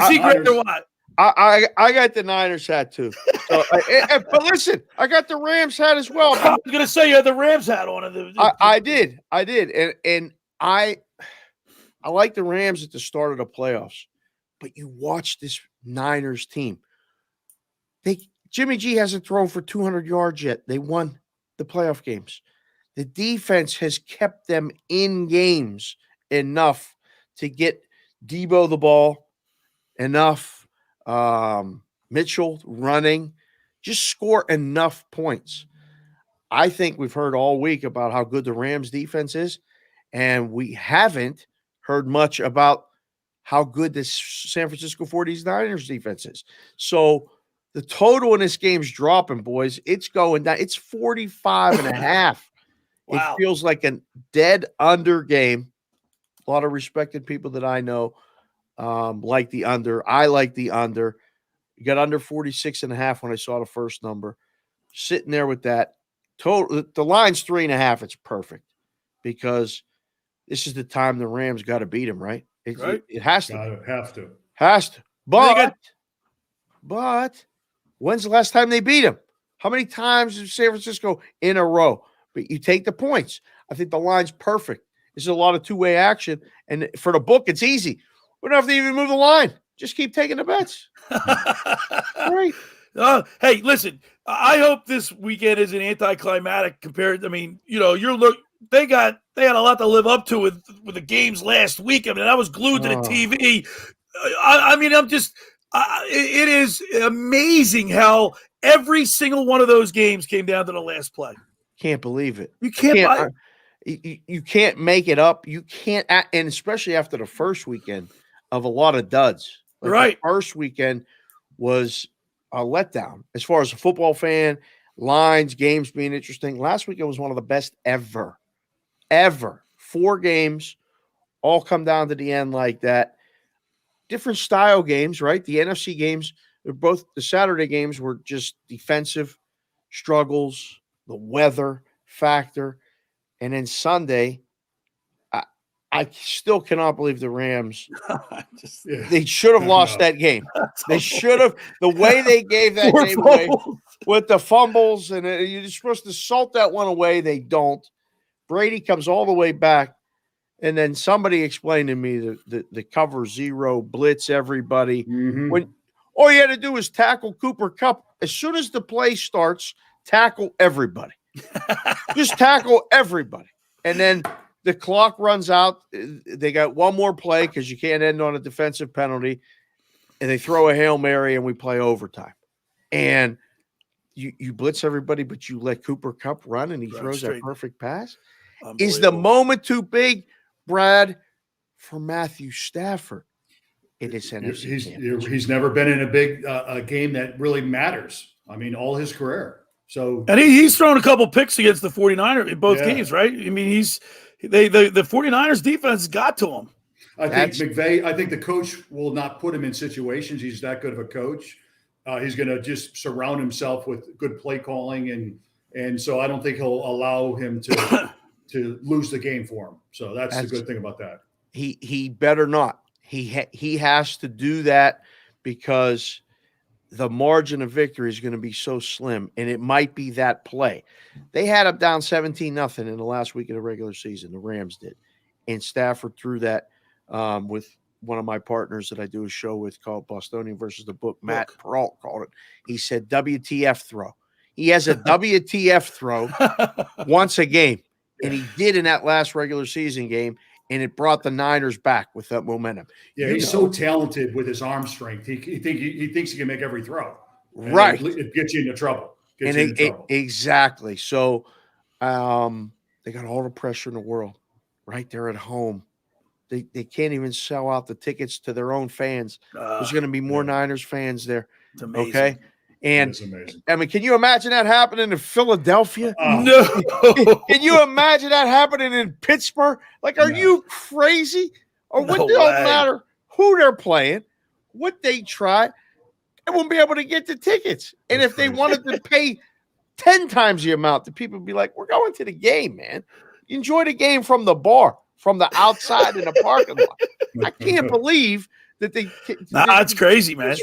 he great or what? I got the Niners hat too. So, but listen, I got the Rams hat as well. I was going to say you had the Rams hat on. I did, and I like the Rams at the start of the playoffs. But you watch this Niners team. Jimmy G hasn't thrown for 200 yards yet. They won the playoff games. The defense has kept them in games enough to get Debo the ball, enough. Mitchell running, just score enough points. I think we've heard all week about how good the Rams defense is, and we haven't heard much about how good this San Francisco 49ers defense is. So the total in this game's dropping, boys. It's going down. It's 45.5. Wow. It feels like a dead under game. A lot of respected people that I know like the under. I like the under. You got under 46.5 when I saw the first number. Sitting there with that. Total, the line's 3.5. It's perfect because this is the time the Rams got to beat them, right? It has to. Has to. But when's the last time they beat them? How many times in San Francisco in a row? But you take the points. I think the line's perfect. This is a lot of two-way action. And for the book, it's easy. We don't have to even move the line. Just keep taking the bets. Right. Hey, listen, I hope this weekend isn't anticlimactic compared. I mean, you know, they had a lot to live up to with the games last week. I mean, I was glued to the TV. I mean, it is amazing how every single one of those games came down to the last play. Can't believe it. You can't. You can't make it up. You can't, and especially after the first weekend of a lot of duds. Right. The first weekend was a letdown as far as a football fan, lines, games being interesting. Last weekend was one of the best ever. 4 games, all come down to the end like that. Different style games, right? The NFC games, the Saturday games were just defensive struggles, the weather factor. And then Sunday, I still cannot believe the Rams. They should have lost that game. They should have. The way they gave that game away with the fumbles, and you're supposed to salt that one away. They don't. Brady comes all the way back, and then somebody explained to me the cover zero, blitz everybody. Mm-hmm. When all you had to do was tackle Cooper Kupp. As soon as the play starts, tackle everybody. Just tackle everybody. And then the clock runs out. They got one more play because you can't end on a defensive penalty. And they throw a Hail Mary and we play overtime. And you blitz everybody, but you let Cooper Kupp run and he throws that perfect pass. Is the moment too big, Brad, for Matthew Stafford in this NFC? He's never been in a big game that really matters. I mean, all his career. So, and he's thrown a couple picks against the 49ers in both games, right? I mean, the 49ers defense got to him. I think McVay, I think the coach will not put him in situations. He's that good of a coach. He's going to just surround himself with good play calling. And so I don't think he'll allow him to lose the game for him. So that's the good thing about that. He better not. He has to do that because the margin of victory is going to be so slim, and it might be that play. They had him down 17-0 in the last week of the regular season. The Rams did. And Stafford threw that with one of my partners that I do a show with called Bostonian versus the Book. Matt Peralt called it. He said WTF throw. He has a WTF throw once a game, and he did in that last regular season game. and it brought the Niners back with that momentum. Yeah, he's so talented with his arm strength. He thinks he can make every throw. And Right. It gets you into trouble. Exactly. So they got all the pressure in the world. Right there at home. They can't even sell out the tickets to their own fans. There's going to be more Niners fans there. It's amazing. Okay. And It's amazing. I mean, can you imagine that happening in Philadelphia? No. Can you imagine that happening in Pittsburgh? Like, are you crazy? Or what? No It don't way. matter who they're playing, what they try, they won't be able to get the tickets. And if they wanted to pay 10 times the amount, the people would be like, we're going to the game, man. Enjoy the game from the bar, from the outside in the parking lot. I can't believe that they. It's crazy, man.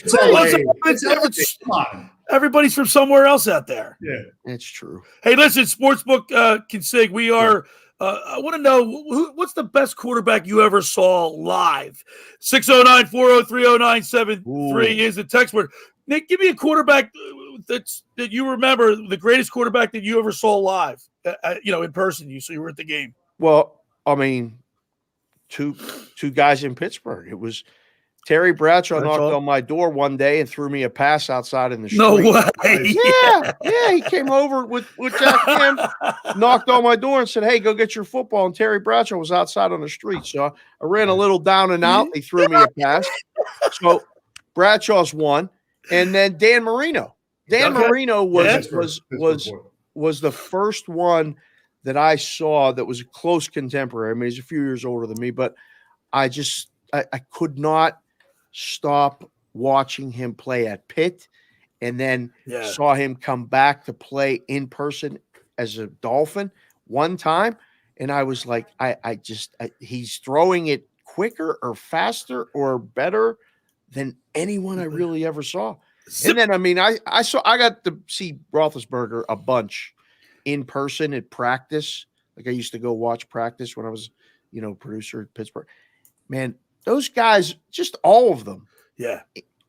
Everybody's from somewhere else out there. Yeah, it's true. Hey, listen, Sportsbook Consig, we are. I want to know what's the best quarterback you ever saw live. 609-403-0973 is the text word. Nick, give me a quarterback that you remember, the greatest quarterback that you ever saw live. In person. So you were at the game. Well, I mean, two guys in Pittsburgh. It was Terry Bradshaw knocked on my door one day and threw me a pass outside in the street. No way. Yeah. He came over with Jack Kim, knocked on my door and said, "Hey, go get your football." And Terry Bradshaw was outside on the street. So I ran a little down and out. He threw me a pass. So Bradshaw's one. And then Dan Marino. Marino was the first one that I saw that was a close contemporary. I mean, he's a few years older than me, but I could not stop watching him play at Pitt, and then saw him come back to play in person as a Dolphin one time. And I was like, he's throwing it quicker or faster or better than anyone I really ever saw. And then, I mean, I got to see Roethlisberger a bunch in person at practice. Like I used to go watch practice when I was, producer at Pittsburgh. Man, those guys, just all of them. Yeah.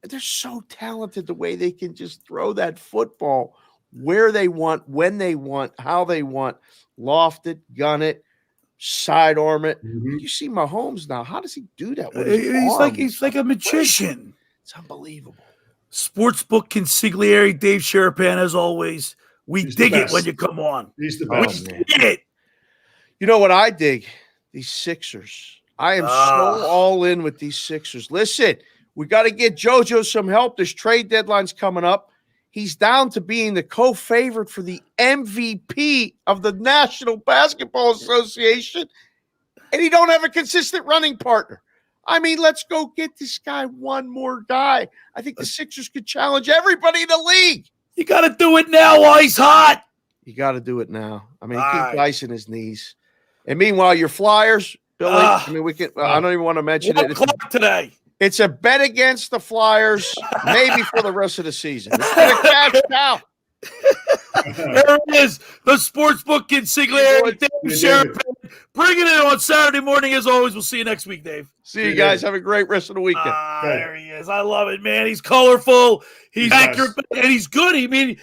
They're so talented the way they can just throw that football where they want, when they want, how they want, loft it, gun it, sidearm it. Mm-hmm. You see Mahomes now. How does he do that with his arm? He's like a magician. It's unbelievable. Sportsbook Consigliere Dave Sharapan, as always. We dig it when you come on. He's the best. We dig it. You know what I dig? These Sixers. I am so all in with these Sixers. Listen, we got to get JoJo some help. This trade deadline's coming up. He's down to being the co-favorite for the MVP of the National Basketball Association, and he don't have a consistent running partner. I mean, let's go get this guy one more guy. I think the Sixers could challenge everybody in the league. You got to do it now while he's hot. You got to do it now. I mean, keep icing his knees. And meanwhile, your Flyers, Billy, I mean, we can. I don't even want to mention 1 o'clock today. It's a bet against the Flyers, maybe for the rest of the season. It's going to cash out. There it is, the Sportsbook Consigliere Dave Sharapan. Bring it in on Saturday morning, as always. We'll see you next week, Dave. See you guys. Have a great rest of the weekend. There he is. I love it, man. He's colorful. He's accurate, and he's good. I mean,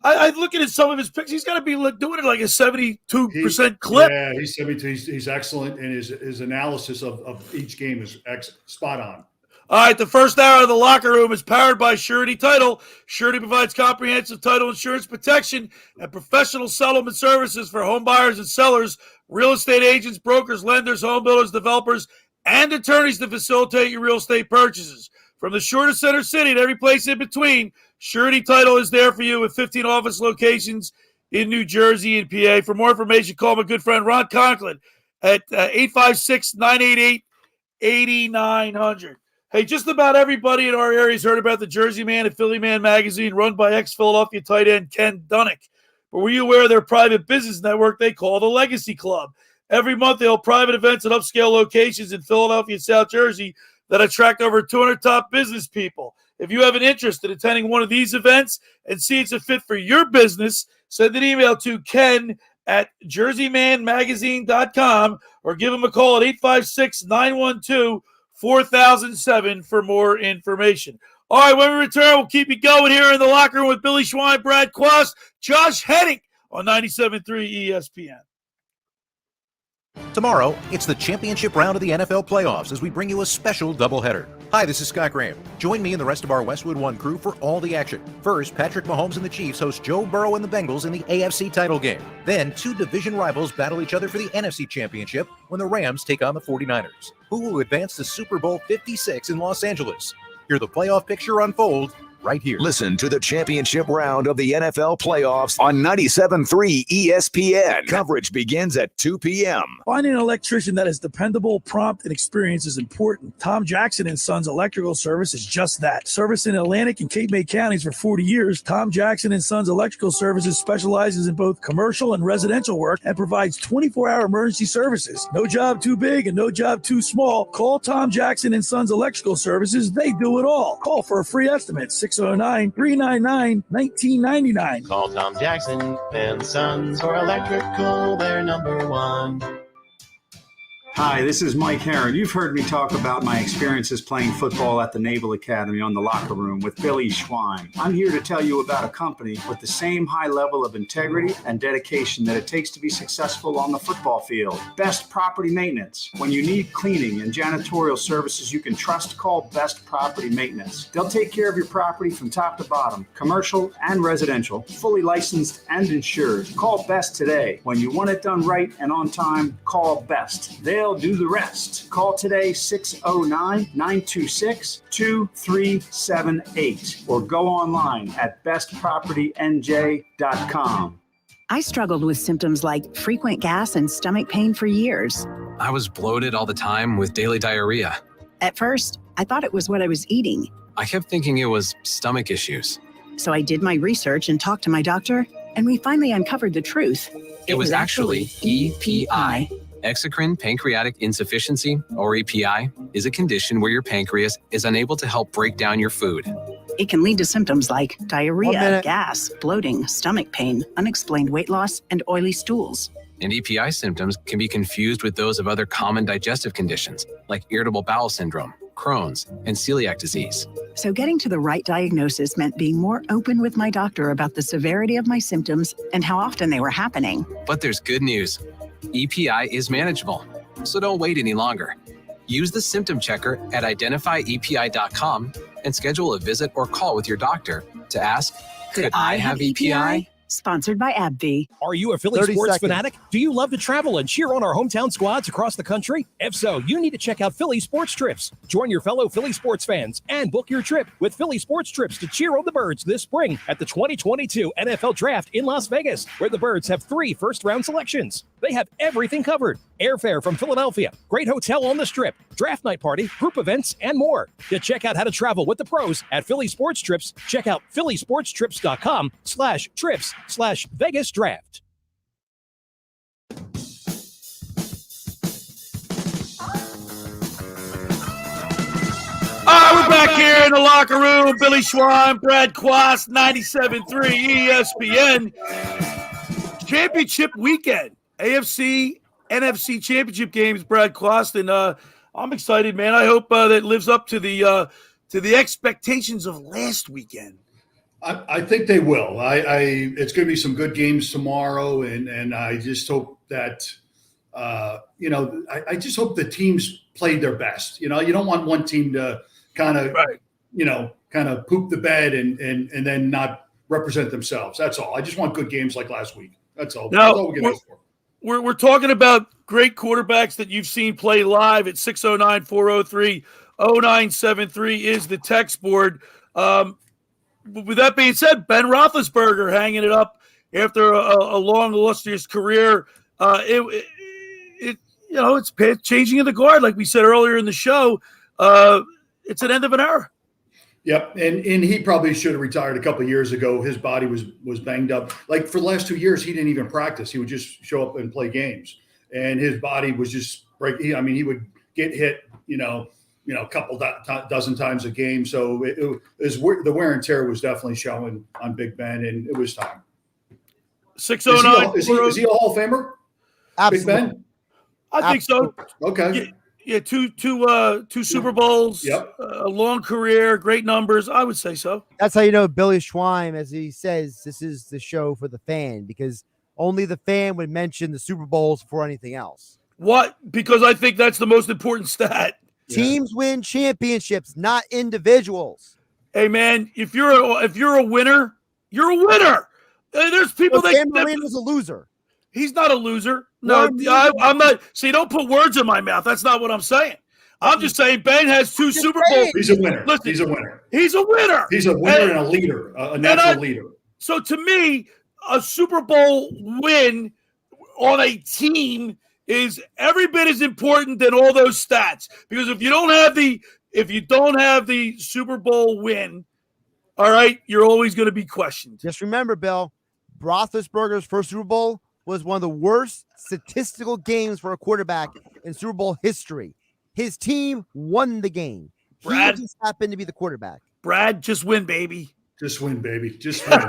I look at some of his picks. He's got to be doing it like a 72% clip. Yeah, he's 72. He's excellent, and his analysis of each game is spot on. All right, the first hour of the locker room is powered by Surety Title. Surety provides comprehensive title insurance protection and professional settlement services for home buyers and sellers, real estate agents, brokers, lenders, home builders, developers, and attorneys to facilitate your real estate purchases. From the shore to Center City and every place in between, Surety Title is there for you with 15 office locations in New Jersey and PA. For more information, call my good friend Ron Conklin at 856-988-8900. Hey, just about everybody in our area has heard about the Jersey Man and Philly Man magazine run by ex-Philadelphia tight end Ken Dunnick. But were you aware of their private business network they call the Legacy Club? Every month they hold private events at upscale locations in Philadelphia and South Jersey that attract over 200 top business people. If you have an interest in attending one of these events and see it's a fit for your business, send an email to ken@jerseymanmagazine.com or give him a call at 856-912-4007 for more information. All right, when we return, we'll keep you going here in the locker room with Billy Schweim, Brad Quast, Josh Henning on 97.3 ESPN. Tomorrow, it's the championship round of the NFL playoffs as we bring you a special doubleheader. Hi, this is Scott Graham. Join me and the rest of our Westwood One crew for all the action. First, Patrick Mahomes and the Chiefs host Joe Burrow and the Bengals in the AFC title game. Then, two division rivals battle each other for the NFC championship when the Rams take on the 49ers. Who will advance to Super Bowl 56 in Los Angeles? Hear the playoff picture unfold right here. Listen to the championship round of the NFL playoffs on 97.3 ESPN. Coverage begins at 2 p.m. Finding an electrician that is dependable, prompt, and experienced is important. Tom Jackson and Sons Electrical Service is just that. Servicing Atlantic and Cape May counties for 40 years, Tom Jackson and Sons Electrical Services specializes in both commercial and residential work and provides 24-hour emergency services. No job too big and no job too small. Call Tom Jackson and Sons Electrical Services. They do it all. Call for a free estimate. 609-399-1999. Call Tom Jackson and Sons for electrical, they're number one. Hi, this is Mike Herron. You've heard me talk about my experiences playing football at the Naval Academy on the locker room with Billy Schweim. I'm here to tell you about a company with the same high level of integrity and dedication that it takes to be successful on the football field. Best Property Maintenance. When you need cleaning and janitorial services you can trust, call Best Property Maintenance. They'll take care of your property from top to bottom, commercial and residential, fully licensed and insured. Call Best today. When you want it done right and on time, call Best. They'll do the rest. Call today 609-926-2378 or go online at bestpropertynj.com. I struggled with symptoms like frequent gas and stomach pain for years. I was bloated all the time with daily diarrhea. At first, I thought it was what I was eating. I kept thinking it was stomach issues. So I did my research and talked to my doctor, and we finally uncovered the truth. It was actually EPI. Exocrine pancreatic insufficiency, or EPI, is a condition where your pancreas is unable to help break down your food. It can lead to symptoms like 1 diarrhea, minute. gas, bloating, stomach pain, unexplained weight loss, and oily stools. And EPI symptoms can be confused with those of other common digestive conditions, like irritable bowel syndrome, Crohn's, and celiac disease. So getting to the right diagnosis meant being more open with my doctor about the severity of my symptoms and how often they were happening. But there's good news. EPI is manageable, so don't wait any longer. Use the symptom checker at identifyepi.com and schedule a visit or call with your doctor to ask, could I have EPI? Sponsored by AbbVie. Are you a Philly 30 sports seconds. fanatic? Do you love to travel and cheer on our hometown squads across the country? If so, you need to check out Philly Sports Trips. Join your fellow Philly sports fans and book your trip with Philly Sports Trips to cheer on the Birds this spring at the 2022 NFL Draft in Las Vegas, where the Birds have 3 first-round selections. They have everything covered. Airfare from Philadelphia, great hotel on the Strip, draft night party, group events, and more. To check out how to travel with the pros at Philly Sports Trips, check out phillysportstrips.com/trips/Vegas Draft. All right, we're back here in the locker room. Billy Schweim, Brad Quast, 97.3 ESPN. Championship weekend. AFC, NFC championship games, Brad Quast. And I'm excited, man. I hope that lives up to the expectations of last weekend. I think they will. It's going to be some good games tomorrow, and I just hope that I just hope the teams played their best. You don't want one team to kind of poop the bed and then not represent themselves. That's all. I just want good games like last week. That's all. Now, That's all we can ask for. We're talking about great quarterbacks that you've seen play live at 609-403-0973 is the text board. With that being said, Ben Roethlisberger hanging it up after a long, illustrious career. It's changing of the guard, like we said earlier in the show. It's an end of an era. Yep, and he probably should have retired a couple of years ago. His body was banged up. Like for the last 2 years, he didn't even practice. He would just show up and play games, and his body was just breaking. I mean, he would get hit, a couple dozen times a game. So the wear and tear was definitely showing on Big Ben, and it was time. 609. Is he a Hall of Famer? Absolutely. Big Ben? I think so. Okay. Yeah, two Super Bowls, Yep. A long career, great numbers. I would say so. That's how you know Billy Schweim, as he says, this is the show for the fan, because only the fan would mention the Super Bowls before anything else. What? Because I think that's the most important stat. Teams win championships, not individuals. Hey man, if you're a winner, you're a winner. There's people Dan Marino's a loser. He's not a loser. No, I'm not. See, don't put words in my mouth. That's not what I'm saying. I'm just saying Ben has 2 Super Bowls. He's a winner. Listen, He's a winner. He's a winner. He's a winner and a leader, a natural leader. So to me, a Super Bowl win on a team is every bit as important than all those stats. Because if you don't have the Super Bowl win, all right, you're always going to be questioned. Just remember, Bill, Roethlisberger's first Super Bowl was one of the worst statistical games for a quarterback in Super Bowl history. His team won the game. Brad just happened to be the quarterback. Brad, just win, baby. Just win, baby. Just win.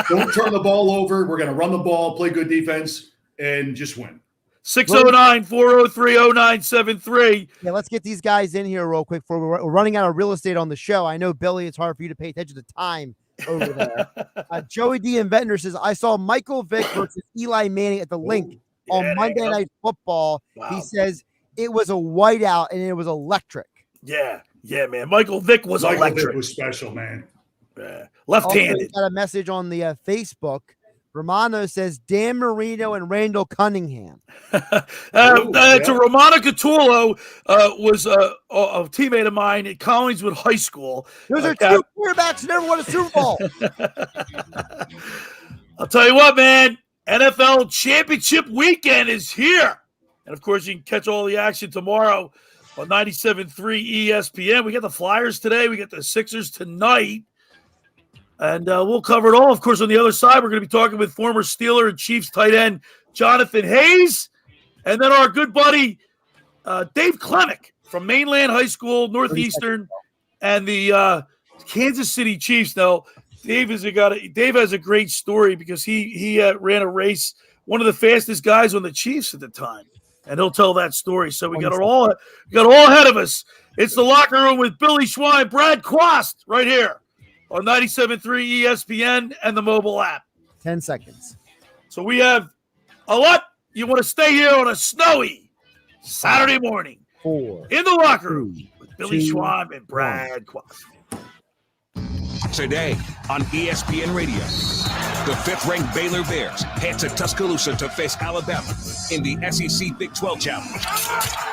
Don't turn the ball over. We're going to run the ball, play good defense, and just win. 609-403-0973. Yeah, let's get these guys in here real quick. We're running out of real estate on the show. I know, Billy, it's hard for you to pay attention to time over there. Joey D. in Ventnor says, I saw Michael Vick versus Eli Manning at the Link on Monday Night Football. Wow. He says it was a whiteout and it was electric. Yeah, man. Michael Vick was electric. Vick was special, man. Left-handed. Also, got a message on the Facebook. Romano says Dan Marino and Randall Cunningham. To Romano Catullo was a teammate of mine at Collingswood High School. Those are 2 quarterbacks who never won a Super Bowl. I'll tell you what, man. NFL Championship Weekend is here. And, of course, you can catch all the action tomorrow on 97.3 ESPN. We got the Flyers today. We got the Sixers tonight. And we'll cover it all. Of course, on the other side, we're going to be talking with former Steeler and Chiefs tight end Jonathan Hayes. And then our good buddy Dave Klemic from Mainland High School, Northeastern, and the Kansas City Chiefs. Now, Dave has a great story because he ran a race, one of the fastest guys on the Chiefs at the time. And he'll tell that story. So we got it all ahead of us. It's the Locker Room with Billy Schweim, Brad Quast, right here on 97.3 ESPN and the mobile app. 10 seconds. So we have a lot. You want to stay here on a snowy Saturday morning 4 in the Locker Room with Billy Schweim and Brad Quast. Today on ESPN Radio, the 5th-ranked Baylor Bears head to Tuscaloosa to face Alabama in the SEC Big 12 Challenge.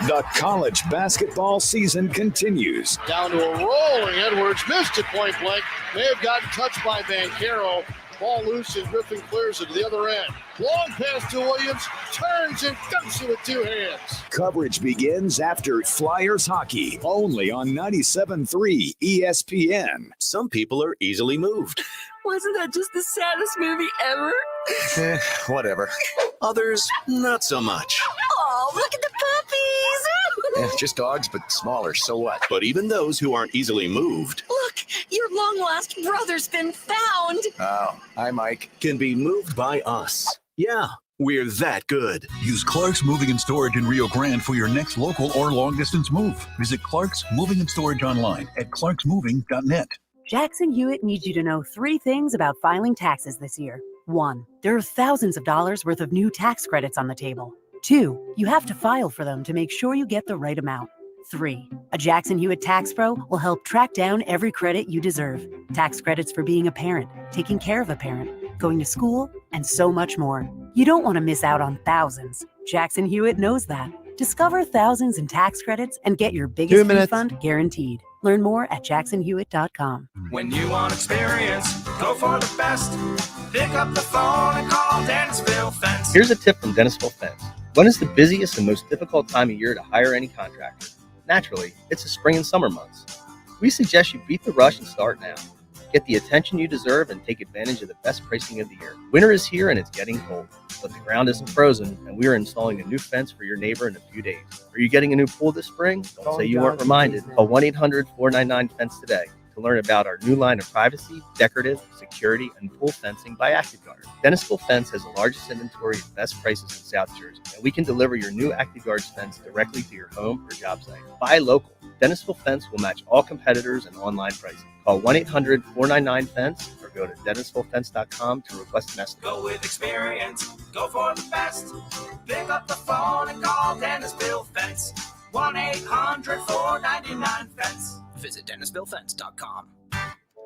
The college basketball season continues. Down to a rolling Edwards, missed it point blank. May have gotten touched by Banchero. Ball loose and Griffin clears it to the other end. Long pass to Williams, turns and dunks it with 2 hands. Coverage begins after Flyers hockey, only on 97.3 ESPN. Some people are easily moved. Wasn't that just the saddest movie ever? Whatever. Others, not so much. Oh, look at the puppies! Just dogs, but smaller, so what? But even those who aren't easily moved. Look, your long-lost brother's been found. Oh, hi, Mike. Can be moved by us. Yeah, we're that good. Use Clark's Moving and Storage in Rio Grande for your next local or long-distance move. Visit Clark's Moving and Storage online at clarksmoving.net. Jackson Hewitt needs you to know 3 things about filing taxes this year. 1, there are thousands of dollars worth of new tax credits on the table. 2, you have to file for them to make sure you get the right amount. 3, a Jackson Hewitt Tax Pro will help track down every credit you deserve. Tax credits for being a parent, taking care of a parent, going to school, and so much more. You don't want to miss out on thousands. Jackson Hewitt knows that. Discover thousands in tax credits and get your biggest refund guaranteed. Learn more at jacksonhewitt.com. When you want experience, go for the best. Pick up the phone and call Dennisville Fence. Here's a tip from Dennisville Fence. When is the busiest and most difficult time of year to hire any contractor? Naturally, it's the spring and summer months. We suggest you beat the rush and start now. Get the attention you deserve and take advantage of the best pricing of the year. Winter is here and it's getting cold, but the ground isn't frozen, and we are installing a new fence for your neighbor in a few days. Are you getting a new pool this spring? Don't say you weren't reminded. Call 1-800-499-FENCE today to learn about our new line of privacy, decorative, security, and pool fencing by ActiveGuard. Dennisville Fence has the largest inventory and best prices in South Jersey, and we can deliver your new ActiveGuard fence directly to your home or job site. Buy local. Dennisville Fence will match all competitors and online pricing. Call 1-800-499-FENCE or go to DennisvilleFence.com to request an estimate. Go with experience. go for the best. Pick up the phone and call Dennis Bill Fence. 1-800-499-FENCE. Visit DennisBillFence.com.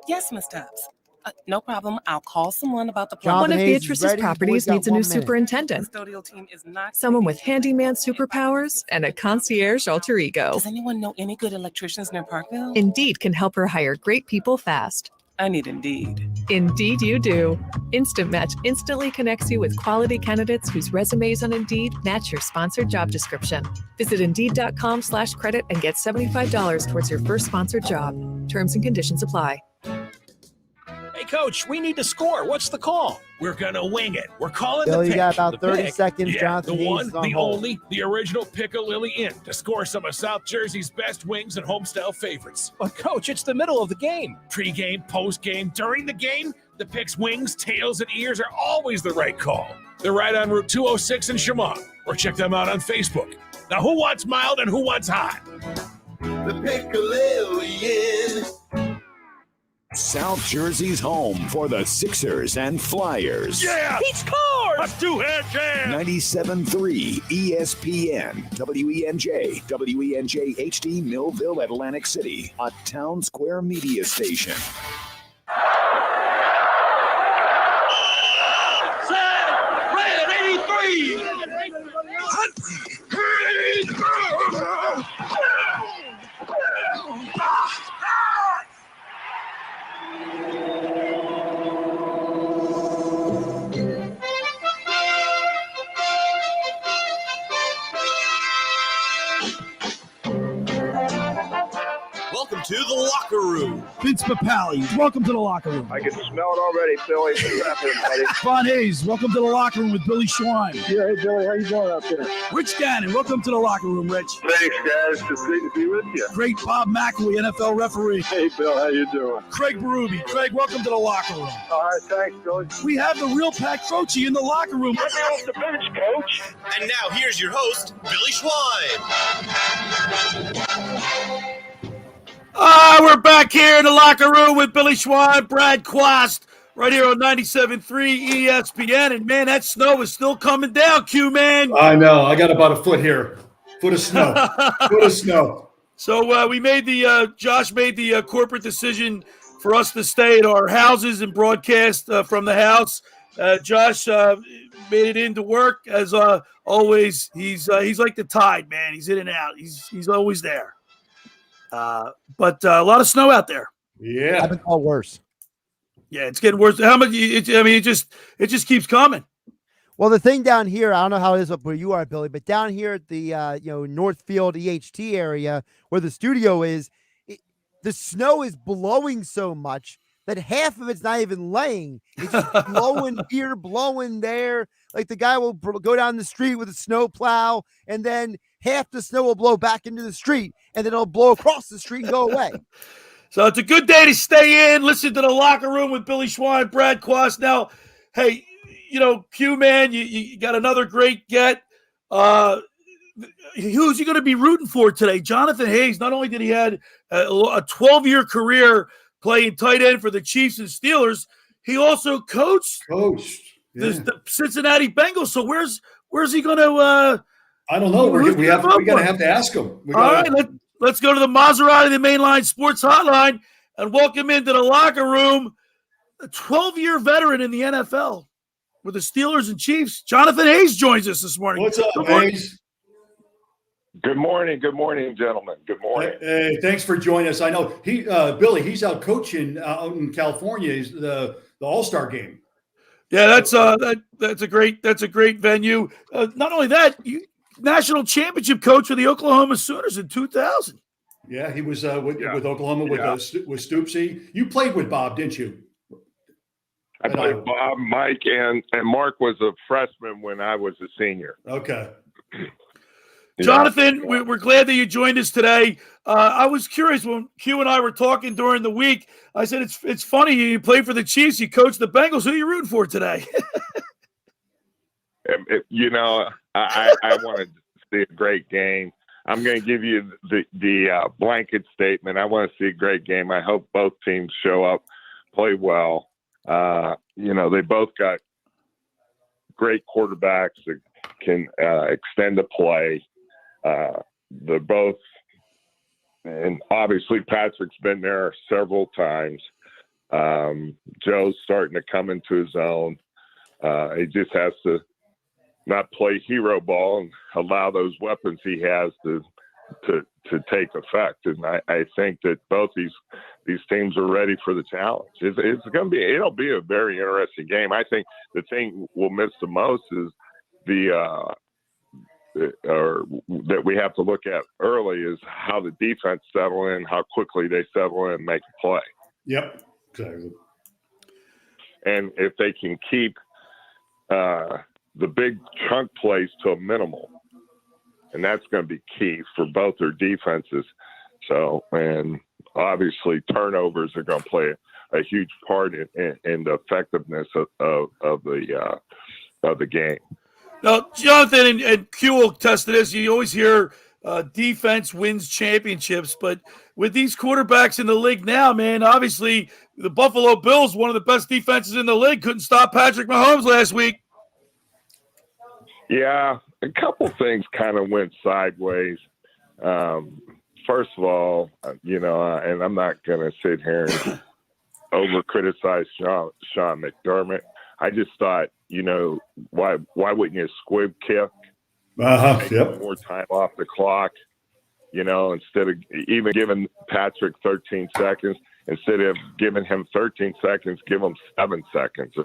Yes, Miss Tubbs. No problem. I'll call someone about the Jonathan One of Hayes is Beatrice's ready. properties Boys got needs a new 1 minute. superintendent. Custodial team is not someone with handyman superpowers and a concierge alter ego. Does anyone know any good electricians near Parkville? Indeed can help her hire great people fast. I need Indeed. Indeed you do. Instant Match instantly connects you with quality candidates whose resumes on Indeed match your sponsored job description. Visit Indeed.com/credit and get $75 towards your first sponsored job. Terms and conditions apply. Hey, Coach, we need to score. What's the call? We're going to wing it. We're calling Bill, the you pick. got about The 30 pick. seconds. Yeah, Jonathan the Hayes one, is on the hold. only, the original Piccalilli Inn to score some of South Jersey's best wings and homestyle favorites. But, Coach, it's the middle of the game. Pre-game, post-game, during the game, the pick's wings, tails, and ears are always the right call. They're right on Route 206 in Chemung, or check them out on Facebook. Now, who wants mild and who wants hot? The Piccalilli Inn. South Jersey's home for the Sixers and Flyers. Yeah! He scores! A two-hand jam! 97.3 ESPN, WENJ, WENJ HD, Millville, Atlantic City, a Town Square media station. Red 83! Welcome to the locker room. Vince Papali, welcome to the locker room. I can smell it already, Billy. What's happening, buddy? Von Hayes, welcome to the locker room with Billy Schweim. Yeah, hey, Billy, how you doing out there? Rich Gannon, welcome to the locker room, Rich. Thanks, guys. It's great to be with you. Great Bob McElwee, NFL referee. Hey, Bill, how you doing? Craig Berube. Craig, welcome to the locker room. All right, thanks, Billy. We have the real Pat Croce in the locker room. Get me off the bench, Coach. And now here's your host, Billy Schweim. We're back here in the locker room with Billy Schweim, Brad Quast, right here on 97.3 ESPN. And, man, that snow is still coming down, Q-Man. I know. I got about a foot here. Foot of snow. Foot of snow. So we made Josh made the corporate decision for us to stay at our houses and broadcast from the house. Josh made it into work as always. He's like the tide, man. He's in and out. He's always there. But a lot of snow out there. Yeah, I've been called worse. Yeah, it's getting worse. How much? It just keeps coming. Well, the thing down here, I don't know how it is up where you are, Billy, but down here at the Northfield EHT area where the studio is, the snow is blowing so much that half of it's not even laying. It's just blowing here, blowing there. Like the guy will go down the street with a snow plow, and then half the snow will blow back into the street, and then it'll blow across the street and go away. So it's a good day to stay in, listen to the locker room with Billy Schweim, Brad Quast. Now, hey, Q-Man, you got another great get. Who's he going to be rooting for today? Jonathan Hayes. Not only did he had a 12-year career playing tight end for the Chiefs and Steelers, he also coached the Cincinnati Bengals. So where's he going to? I don't know. We're gonna have to ask him. All right, let's go to the Maserati, the Mainline Sports Hotline, and welcome into the locker room a 12-year veteran in the NFL with the Steelers and Chiefs. Jonathan Hayes joins us this morning. What's up, Hayes? Good morning, gentlemen. Good morning. Hey, thanks for joining us. I know Billy. He's out coaching out in California. He's the All-Star game. Yeah, that's a great venue. Not only that, national championship coach for the Oklahoma Sooners in 2000. Yeah, he was with Oklahoma with Stoopsy. You played with Bob, didn't you? I played Bob, Mike, and Mark was a freshman when I was a senior. Okay. Jonathan, we're glad that you joined us today. I was curious when Q and I were talking during the week. I said it's funny you play for the Chiefs, you coach the Bengals. Who are you rooting for today? I wanted to see a great game. I'm going to give you the blanket statement. I want to see a great game. I hope both teams show up, play well. They both got great quarterbacks that can extend the play. They're both, and obviously Patrick's been there several times. Joe's starting to come into his own. He just has to not play hero ball and allow those weapons he has to take effect. And I think that both these teams are ready for the challenge. It'll be a very interesting game. I think the thing we'll miss the most is that we have to look at early is how the defense settle in, how quickly they settle in and make a play. Yep, exactly. And if they can keep the big chunk plays to a minimal, and that's going to be key for both their defenses. So, and obviously turnovers are going to play a huge part in the effectiveness of the game. Now, Jonathan and Q will test this. You always hear defense wins championships, but with these quarterbacks in the league now, man, obviously the Buffalo Bills, one of the best defenses in the league, couldn't stop Patrick Mahomes last week. Yeah, a couple things kind of went sideways. First of all, and I'm not going to sit here and over-criticize Sean McDermott. I just thought, why wouldn't you squib kick? Yep. More time off the clock, instead of even giving Patrick 13 seconds, instead of giving him 13 seconds, give him 7 seconds,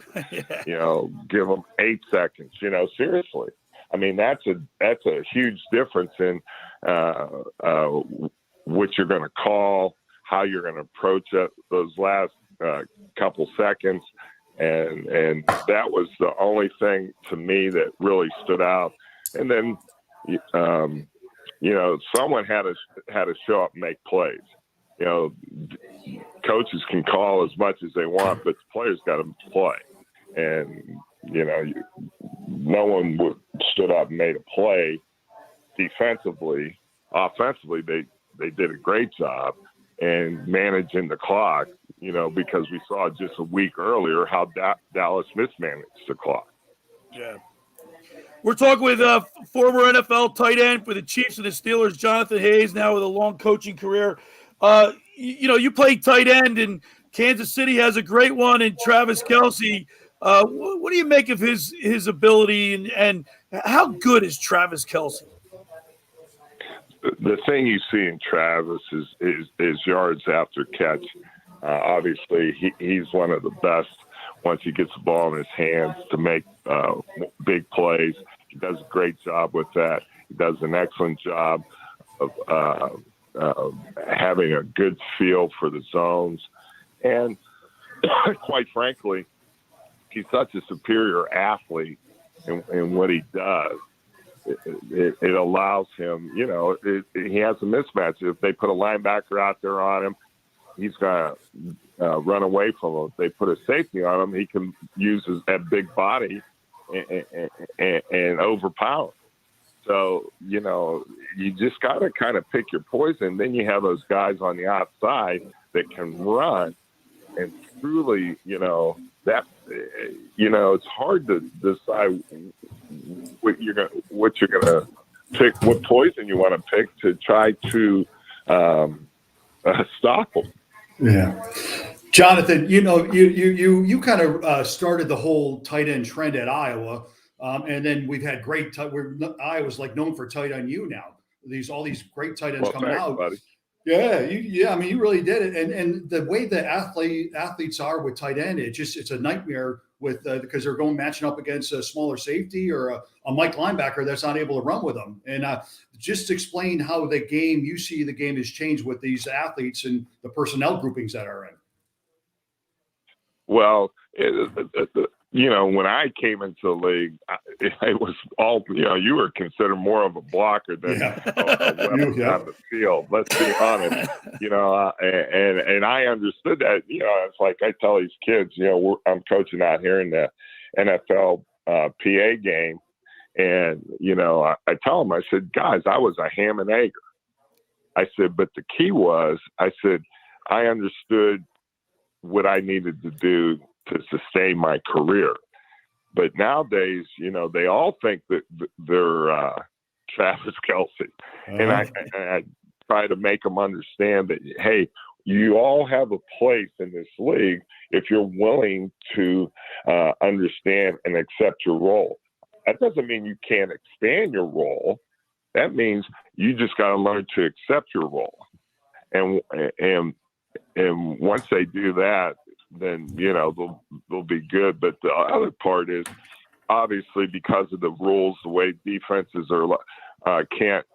give him 8 seconds, seriously. I mean, that's a huge difference in what you're going to call, how you're going to approach those last couple seconds. And that was the only thing to me that really stood out. And then, someone had to show up and make plays. Coaches can call as much as they want, but the players got to play. And, no one stood up and made a play defensively. Offensively, they did a great job in managing the clock, because we saw just a week earlier how Dallas mismanaged the clock. Yeah. We're talking with former NFL tight end for the Chiefs and the Steelers, Jonathan Hayes, now with a long coaching career. You play tight end, and Kansas City has a great one in Travis Kelce. What do you make of his ability, and how good is Travis Kelce? The thing you see in Travis is yards after catch. Obviously, he's one of the best once he gets the ball in his hands to make big plays. He does a great job with that. He does an excellent job of having a good feel for the zones. And quite frankly, he's such a superior athlete in what he does. It allows him, he has a mismatch. If they put a linebacker out there on him, he's going to run away from him. If they put a safety on him, he can use that big body and overpower. So, you just got to kind of pick your poison. Then you have those guys on the outside that can run and truly, it's hard to decide what you're gonna pick, what poison you want to pick to try to stop them. Yeah, Jonathan, you kind of started the whole tight end trend at Iowa, and then we've had great. Iowa's like known for tight end U now. All these great tight ends coming out. Buddy. Yeah. I mean, you really did it, and the way the athletes are with tight end, it's a nightmare with because they're matching up against a smaller safety or a Mike linebacker that's not able to run with them. And just explain how you see the game has changed with these athletes and the personnel groupings that are in. Well, when I came into the league, it was all, you were considered more of a blocker than a weapon on the field. Let's be honest, and I understood that, it's like I tell these kids, I'm coaching out here in the NFL PA game. And, I tell them, I said, guys, I was a ham and egger. I said, but the key was, I said, I understood what I needed to do to sustain my career. But nowadays, they all think that they're Travis Kelce. And I try to make them understand that, hey, you all have a place in this league if you're willing to understand and accept your role. That doesn't mean you can't expand your role. That means you just got to learn to accept your role. And once they do that, then, they'll be good. But the other part is, obviously, because of the rules, the way defenses are can't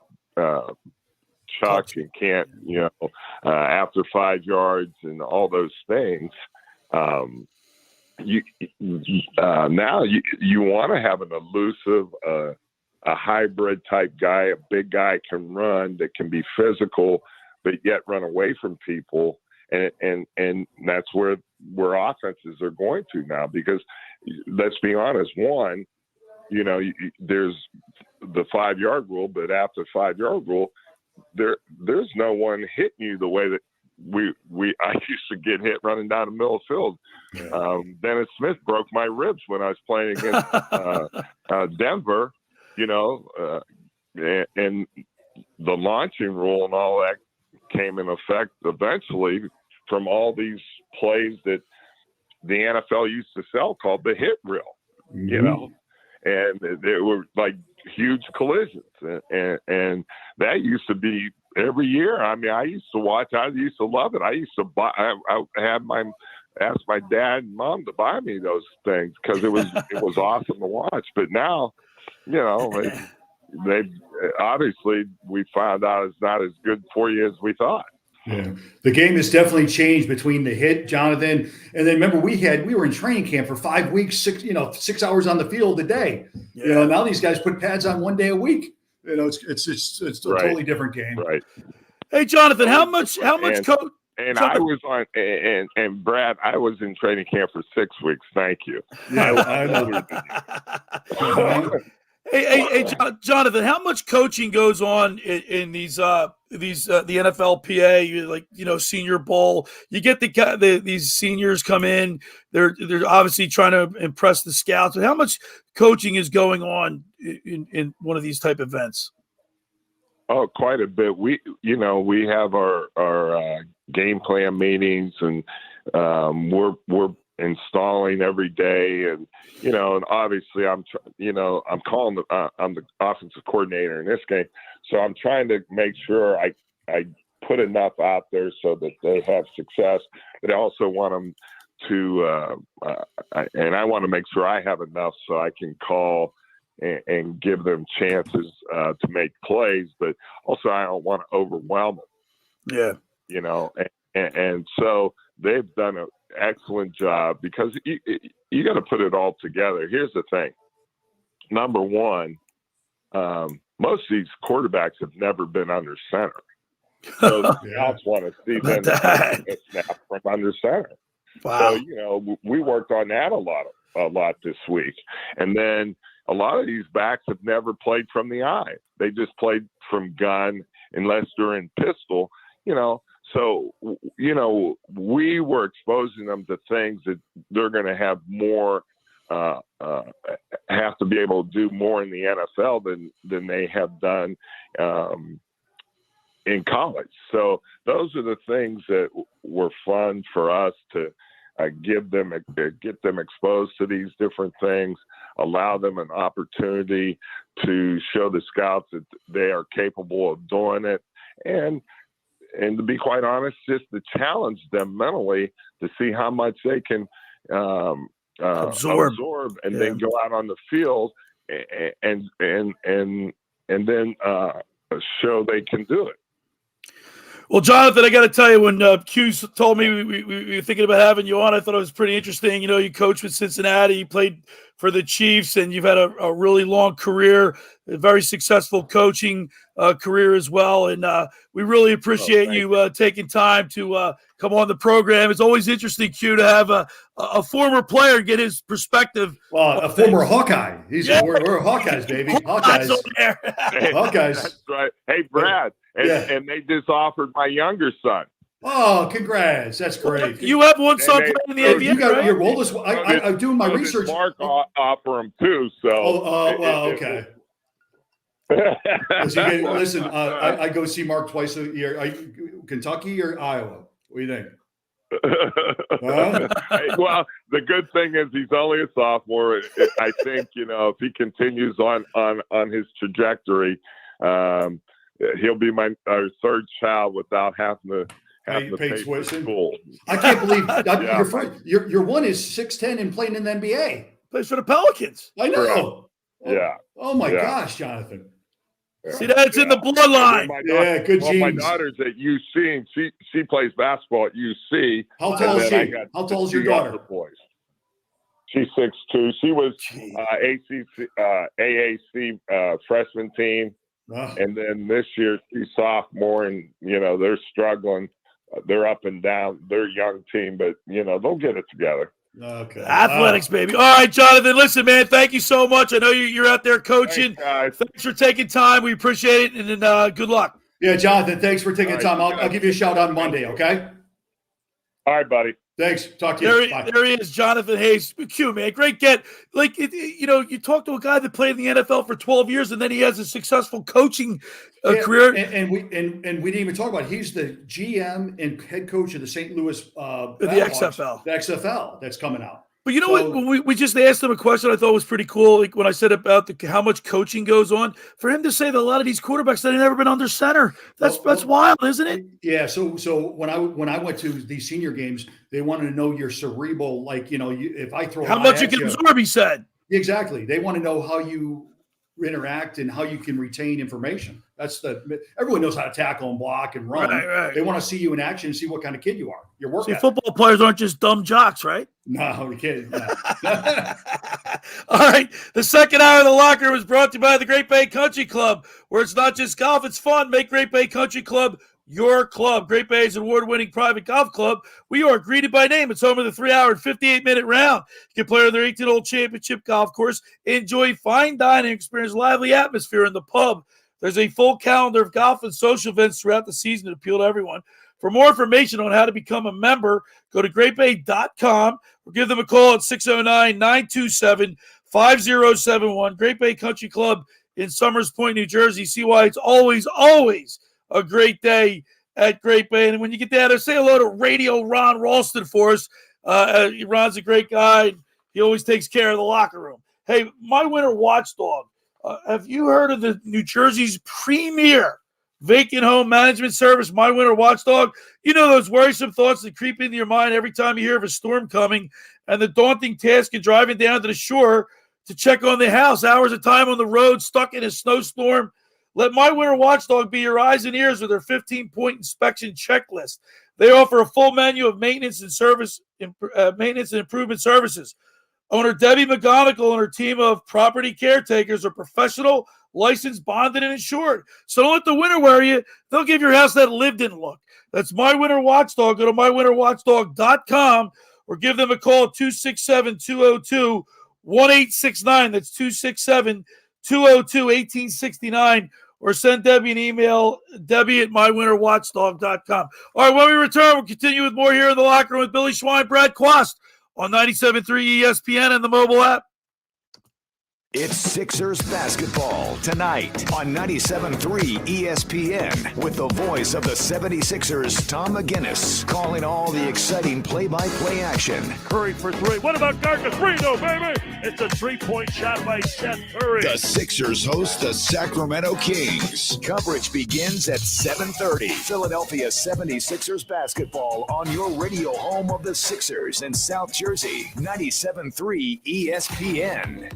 chuck and can't, after 5 yards and all those things. Now you want to have an elusive, a hybrid type guy, a big guy can run, that can be physical, but yet run away from people. And that's where offenses are going to now, because let's be honest, one, there's the 5 yard rule, but after 5 yard rule, there's no one hitting you the way that I used to get hit running down the middle of the field. Dennis Smith broke my ribs when I was playing against Denver, and the launching rule and all that came in effect eventually from all these plays that the NFL used to sell called the hit reel, and they were like huge collisions, and that used to be every year. I mean, I used to watch. I used to love it. I used to buy. I had asked my dad and mom to buy me those things because it was awesome to watch. But now, they obviously we found out it's not as good for you as we thought. Yeah, the game has definitely changed between the hit, Jonathan, and then remember we were in training camp for 5 weeks, 6 hours on the field a day. Yeah. Now these guys put pads on 1 day a week. It's a totally different game. Right. Hey, Jonathan, how much coach? And I was on, and Brad, I was in training camp for 6 weeks. Thank you. Yeah, I know. Hey, Jonathan, how much coaching goes on in these the NFLPA, Senior Bowl? You get these seniors come in, they're obviously trying to impress the scouts. But how much coaching is going on in one of these type events? Oh, quite a bit. We have our game plan meetings, and we're installing every day, and and obviously I'm calling I'm the offensive coordinator in this game, so I'm trying to make sure I put enough out there so that they have success, but I also want them to and I want to make sure I have enough so I can call and give them chances to make plays, but also I don't want to overwhelm them. Yeah. And so they've done an excellent job, because you got to put it all together. Here's the thing. Number one, most of these quarterbacks have never been under center. So the scouts want to see them snap from under center. Wow. So, we worked on that a lot this week. And then a lot of these backs have never played from the eye. They just played from gun, unless they're in pistol, So, we were exposing them to things that they're going to have more, have to be able to do more in the NFL than they have done in college. So those are the things that were fun for us to get them exposed to these different things, allow them an opportunity to show the scouts that they are capable of doing it, and to be quite honest, just to challenge them mentally to see how much they can absorb and then go out on the field and then show they can do it. Well, Jonathan, I got to tell you, when Q told me we were thinking about having you on, I thought it was pretty interesting. You coached with Cincinnati, you played for the Chiefs, and you've had a really long career, a very successful coaching career as well. And we really appreciate you taking time to come on the program. It's always interesting, Q, to have a former player get his perspective. Well, a former Hawkeye. We're Hawkeyes, baby. Hawkeyes. Hawkeyes. That's right. Hey, Brad. And they just offered my younger son. Oh, congrats! That's great. You have one son playing in the NBA, You got right? your oldest. I'm doing my research. Mark offer him too. So. Well, okay. Listen, I go see Mark twice a year. Kentucky or Iowa? What do you think? Well, the good thing is he's only a sophomore. I think if he continues on his trajectory, he'll be our third child without having to pay for school. I can't believe your one is 6'10" and playing in the NBA. Plays for the Pelicans. I know. Yeah. Oh my gosh, Jonathan. See, that's in the bloodline. Good genes. My daughter's at UC, and she plays basketball at UC. How tall is she? How tall is your daughter? Boys. She's 6'2". She was AAC freshman team, and then this year she's sophomore, and they're struggling. They're up and down. They're a young team, but they'll get it together. Okay. Athletics, baby. All right, Jonathan. Listen, man, thank you so much. I know you're out there coaching. Thanks for taking time. We appreciate it, and then good luck. Yeah, Jonathan, thanks for taking time. I'll give you a shout on Monday, okay? All right, buddy. Thanks. Talk to you. There he is, Jonathan Hayes. Q, man. Great get. You talk to a guy that played in the NFL for 12 years, and then he has a successful coaching career. And we didn't even talk about it. He's the GM and head coach of the St. Louis the XFL. The XFL that's coming out. But you know what? We just asked him a question I thought was pretty cool. Like when I said about how much coaching goes on, for him to say that a lot of these quarterbacks that have never been under center, that's wild, isn't it? Yeah. So when I went to these senior games, they wanted to know your cerebral, if I throw how much you can absorb. He said exactly. They want to know how you interact and how you can retain information. Everyone knows how to tackle and block and run. Right. They want to see you in action and see what kind of kid you are. Your work. See, football players aren't just dumb jocks, right? No, we can't. No. All right. The second hour of the locker room is brought to you by the Great Bay Country Club, where it's not just golf, it's fun. Make Great Bay Country Club your club. Great Bay is an award-winning private golf club. We are greeted by name. It's home of the 3-hour and 58-minute round. You can play on their 18-hole championship golf course, enjoy fine dining, experience lively atmosphere in the pub. There's a full calendar of golf and social events throughout the season that appeal to everyone. For more information on how to become a member, go to greatbay.com or give them a call at 609-927-5071. Great Bay Country Club in Summers Point, New Jersey. See why it's always, always a great day at Great Bay. And when you get down there, say hello to Radio Ron Ralston for us. Ron's a great guy. He always takes care of the locker room. Hey, my winter watchdog. Have you heard of the New Jersey's premier vacant home management service, My Winter Watchdog? You know those worrisome thoughts that creep into your mind every time you hear of a storm coming and the daunting task of driving down to the shore to check on the house, hours of time on the road, stuck in a snowstorm. Let My Winter Watchdog be your eyes and ears with their 15-point inspection checklist. They offer a full menu of maintenance and improvement services. Owner Debbie McGonigal and her team of property caretakers are professional, licensed, bonded, and insured. So don't let the winter worry you. They'll give your house that lived-in look. That's My Winter Watchdog. Go to mywinterwatchdog.com or give them a call at 267-202-1869. That's 267-202-1869. Or send Debbie an email, debbie@mywinterwatchdog.com. All right, when we return, we'll continue with more here in the locker room with Billy Schweim, Brad Quast on 97.3 ESPN and the mobile app. It's Sixers basketball tonight on 97.3 ESPN with the voice of the 76ers, Tom McGinnis, calling all the exciting play-by-play action. Curry for three. What about Marino, baby? It's a three-point shot by Seth Curry. The Sixers host the Sacramento Kings. Coverage begins at 7:30. Philadelphia 76ers basketball on your radio home of the Sixers in South Jersey, 97.3 ESPN.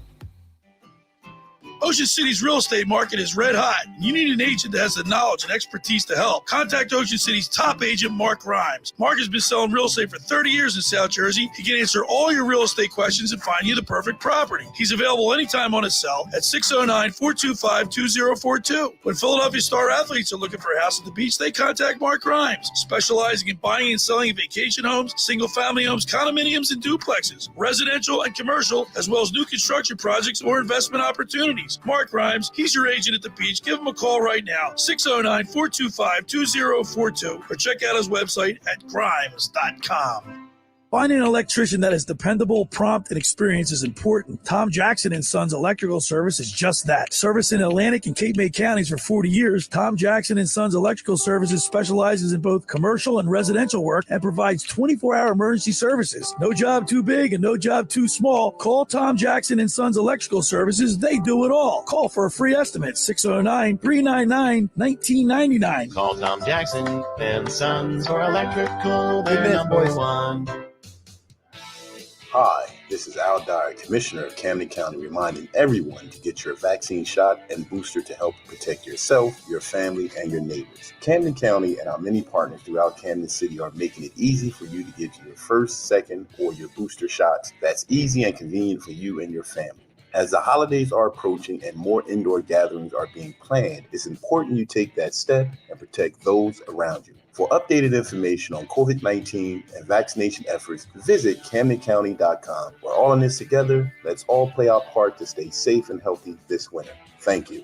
Ocean City's real estate market is red hot. You need an agent that has the knowledge and expertise to help. Contact Ocean City's top agent, Mark Rhymes. Mark has been selling real estate for 30 years in South Jersey. He can answer all your real estate questions and find you the perfect property. He's available anytime on his cell at 609-425-2042. When Philadelphia star athletes are looking for a house at the beach, they contact Mark Rhymes, specializing in buying and selling vacation homes, single-family homes, condominiums, and duplexes, residential and commercial, as well as new construction projects or investment opportunities. counties. Mark Grimes, he's your agent at the beach. Give him a call right now, 609-425-2042, or check out his website at grimes.com. Finding an electrician that is dependable, prompt, and experienced is important. Tom Jackson & Sons Electrical Service is just that. Service in Atlantic and Cape May counties for 40 years, Tom Jackson & Sons Electrical Services specializes in both commercial and residential work and provides 24-hour emergency services. No job too big and no job too small. Call Tom Jackson & Sons Electrical Services. They do it all. Call for a free estimate, 609-399-1999. Call Tom Jackson and Sons for electrical. They're number one. Hi, this is Al Dyer, Commissioner of Camden County, reminding everyone to get your vaccine shot and booster to help protect yourself, your family, and your neighbors. Camden County and our many partners throughout Camden City are making it easy for you to get your first, second, or your booster shots. That's easy and convenient for you and your family. As the holidays are approaching and more indoor gatherings are being planned, it's important you take that step and protect those around you. For updated information on COVID-19 and vaccination efforts, visit CamdenCounty.com. We're all in this together. Let's all play our part to stay safe and healthy this winter. Thank you.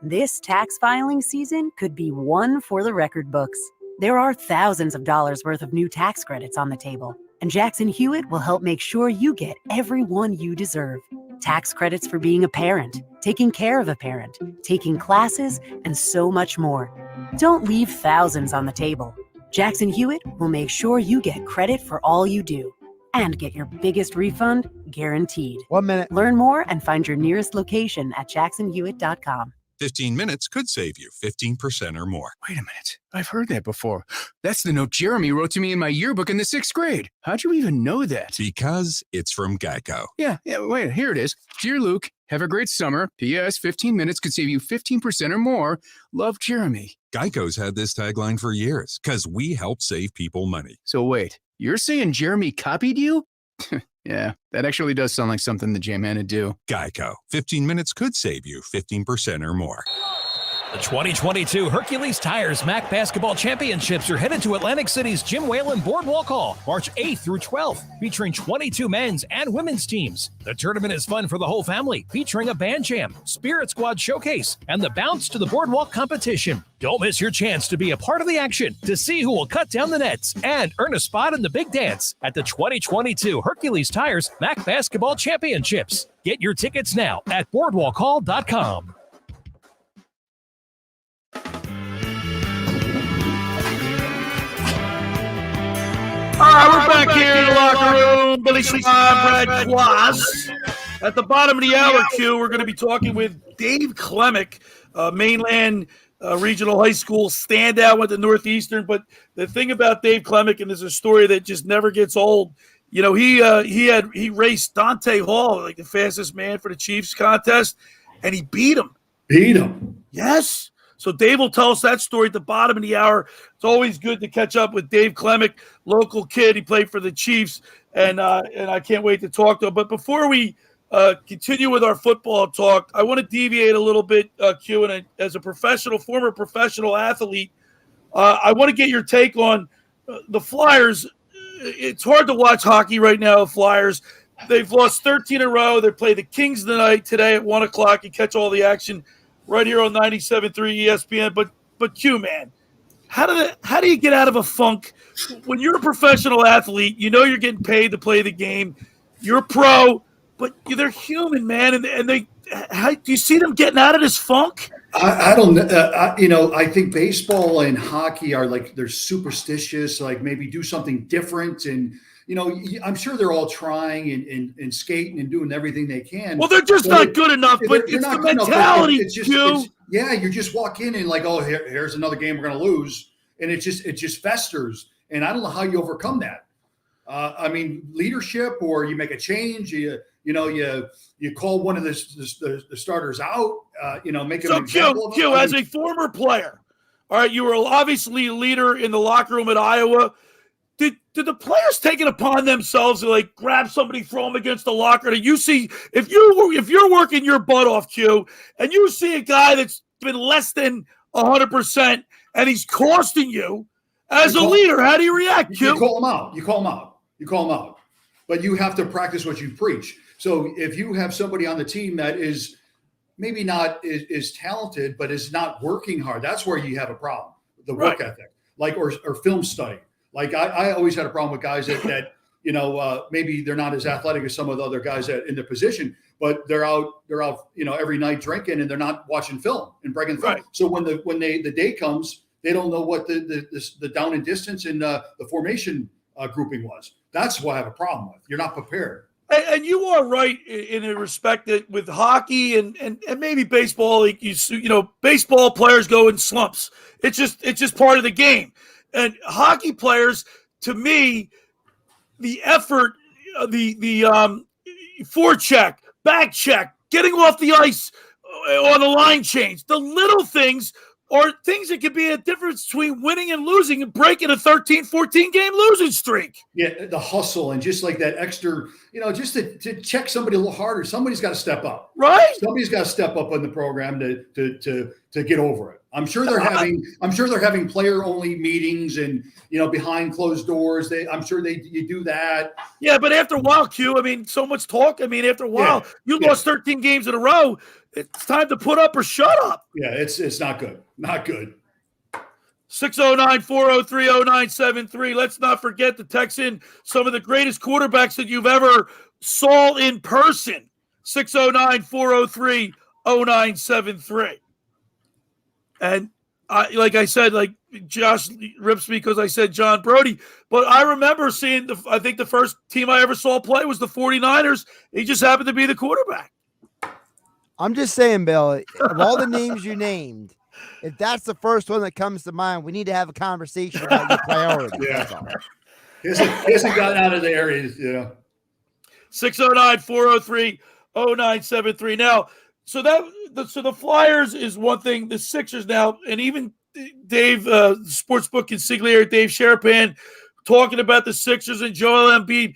This tax filing season could be one for the record books. There are thousands of dollars worth of new tax credits on the table, and Jackson Hewitt will help make sure you get every one you deserve. Tax credits for being a parent, taking care of a parent, taking classes, and so much more. Don't leave thousands on the table. Jackson Hewitt will make sure you get credit for all you do and get your biggest refund guaranteed. 1 minute. Learn more and find your nearest location at jacksonhewitt.com. 15 minutes could save you 15% or more. Wait a minute. I've heard that before. That's the note Jeremy wrote to me in my yearbook in the 6th grade. How'd you even know that? Because it's from Geico. Yeah, wait, here it is. Dear Luke, have a great summer. P.S. 15 minutes could save you 15% or more. Love, Jeremy. Geico's had this tagline for years because we help save people money. So wait, you're saying Jeremy copied you? Yeah, that actually does sound like something the J-Man would do. Geico. 15 minutes could save you 15% or more. The 2022 Hercules Tires MAC Basketball Championships are headed to Atlantic City's Jim Whalen Boardwalk Hall, March 8th through 12th, featuring 22 men's and women's teams. The tournament is fun for the whole family, featuring a band jam, Spirit Squad showcase, and the Bounce to the Boardwalk competition. Don't miss your chance to be a part of the action, to see who will cut down the nets, and earn a spot in the big dance at the 2022 Hercules Tires MAC Basketball Championships. Get your tickets now at boardwalkhall.com. All right, we're back here in the locker room. Billy Schweim, Brad Quast. At the bottom of the hour, Q, we're going to be talking with Dave Klemic, Mainland Regional High School standout, went to Northeastern. But the thing about Dave Klemic, and there's a story that just never gets old. You know, he raced Dante Hall, like the fastest man for the Chiefs contest, and he beat him. Beat him. Yes. So Dave will tell us that story at the bottom of the hour. It's always good to catch up with Dave Klemic, local kid. He played for the Chiefs, and I can't wait to talk to him. But before we continue with our football talk, I want to deviate a little bit, Q, and as a former professional athlete, I want to get your take on the Flyers. It's hard to watch hockey right now, the Flyers. They've lost 13 in a row. They play the Kings tonight, today at 1 o'clock. You catch all the action right here on 97.3 ESPN. But Q, man, how do you get out of a funk when you're a professional athlete? You know you're getting paid to play the game. You're a pro, but they're human, man. And do you see them getting out of this funk? I don't know. I think baseball and hockey are like, they're superstitious, like maybe do something different. And, I'm sure they're all trying and skating and doing everything they can. Well, they're just not good enough, but it's the mentality, you just walk in and like, oh, here's another game we're going to lose. And it just festers. And I don't know how you overcome that. Leadership, or you make a change, you call one of the starters out, make an example of Q, as a former player, all right, you were obviously a leader in the locker room at Iowa. Did the players take it upon themselves to like grab somebody, throw them against the locker? You see, if you're working your butt off, Q, and you see a guy that's been less than 100% and he's costing you as a leader, how do you react, Q? You call him out. But you have to practice what you preach. So if you have somebody on the team that is, maybe not is talented, but is not working hard. That's where you have a problem. The work ethic, like or film study. Like I always had a problem with guys that maybe they're not as athletic as some of the other guys that in the position, but they're out every night drinking and they're not watching film and breaking film. Right. So when the day comes, they don't know what the down and distance and the formation grouping was. That's what I have a problem with. You're not prepared. And you are right in the respect that with hockey and maybe baseball, like baseball players go in slumps. It's just part of the game. And hockey players, to me, the effort, the forecheck, back check, getting off the ice on the line change, the little things are things that could be a difference between winning and losing and breaking a 13, 14 game losing streak. Yeah, the hustle and just like that extra, just to check somebody a little harder. Somebody's got to step up. Right? Somebody's got to step up in the program to get over it. I'm sure they're having player only meetings and behind closed doors. I'm sure you do that. Yeah, but after a while, so much talk. After a while, you lost 13 games in a row. It's time to put up or shut up. Yeah, it's not good. Not good. 609-403-0973. Let's not forget to text in some of the greatest quarterbacks that you've ever saw in person. 609-403-0973. And like I said, like Josh rips me because I said John Brody, but I remember seeing I think the first team I ever saw play was the 49ers. He just happened to be the quarterback. I'm just saying, Bill, of all the names you named, if that's the first one that comes to mind, we need to have a conversation about your priorities. Yeah. He hasn't gotten out of the areas, 609-403-0973. Now, so the Flyers is one thing, the Sixers now, and even Dave, Sportsbook Consigliere Dave Sharapan, talking about the Sixers and Joel Embiid.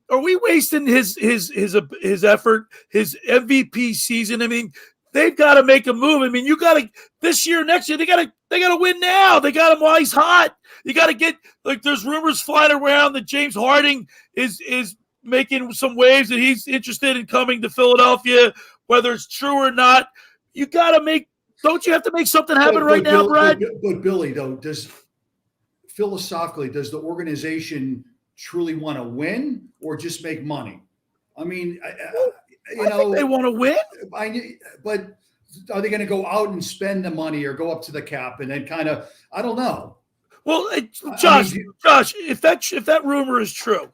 Are we wasting his effort, his MVP season? They've got to make a move. You got to this year, next year. They got to win now. They got him while he's hot. You got to get there's rumors flying around that James Harden is making some waves that he's interested in coming to Philadelphia. Whether it's true or not, you got to make. Don't you have to make something happen right now, Brad? But Billy, though, philosophically, does the organization truly want to win or just make money? I think they want to win. But are they going to go out and spend the money or go up to the cap and then kind of? I don't know. Well, Josh, if that rumor is true,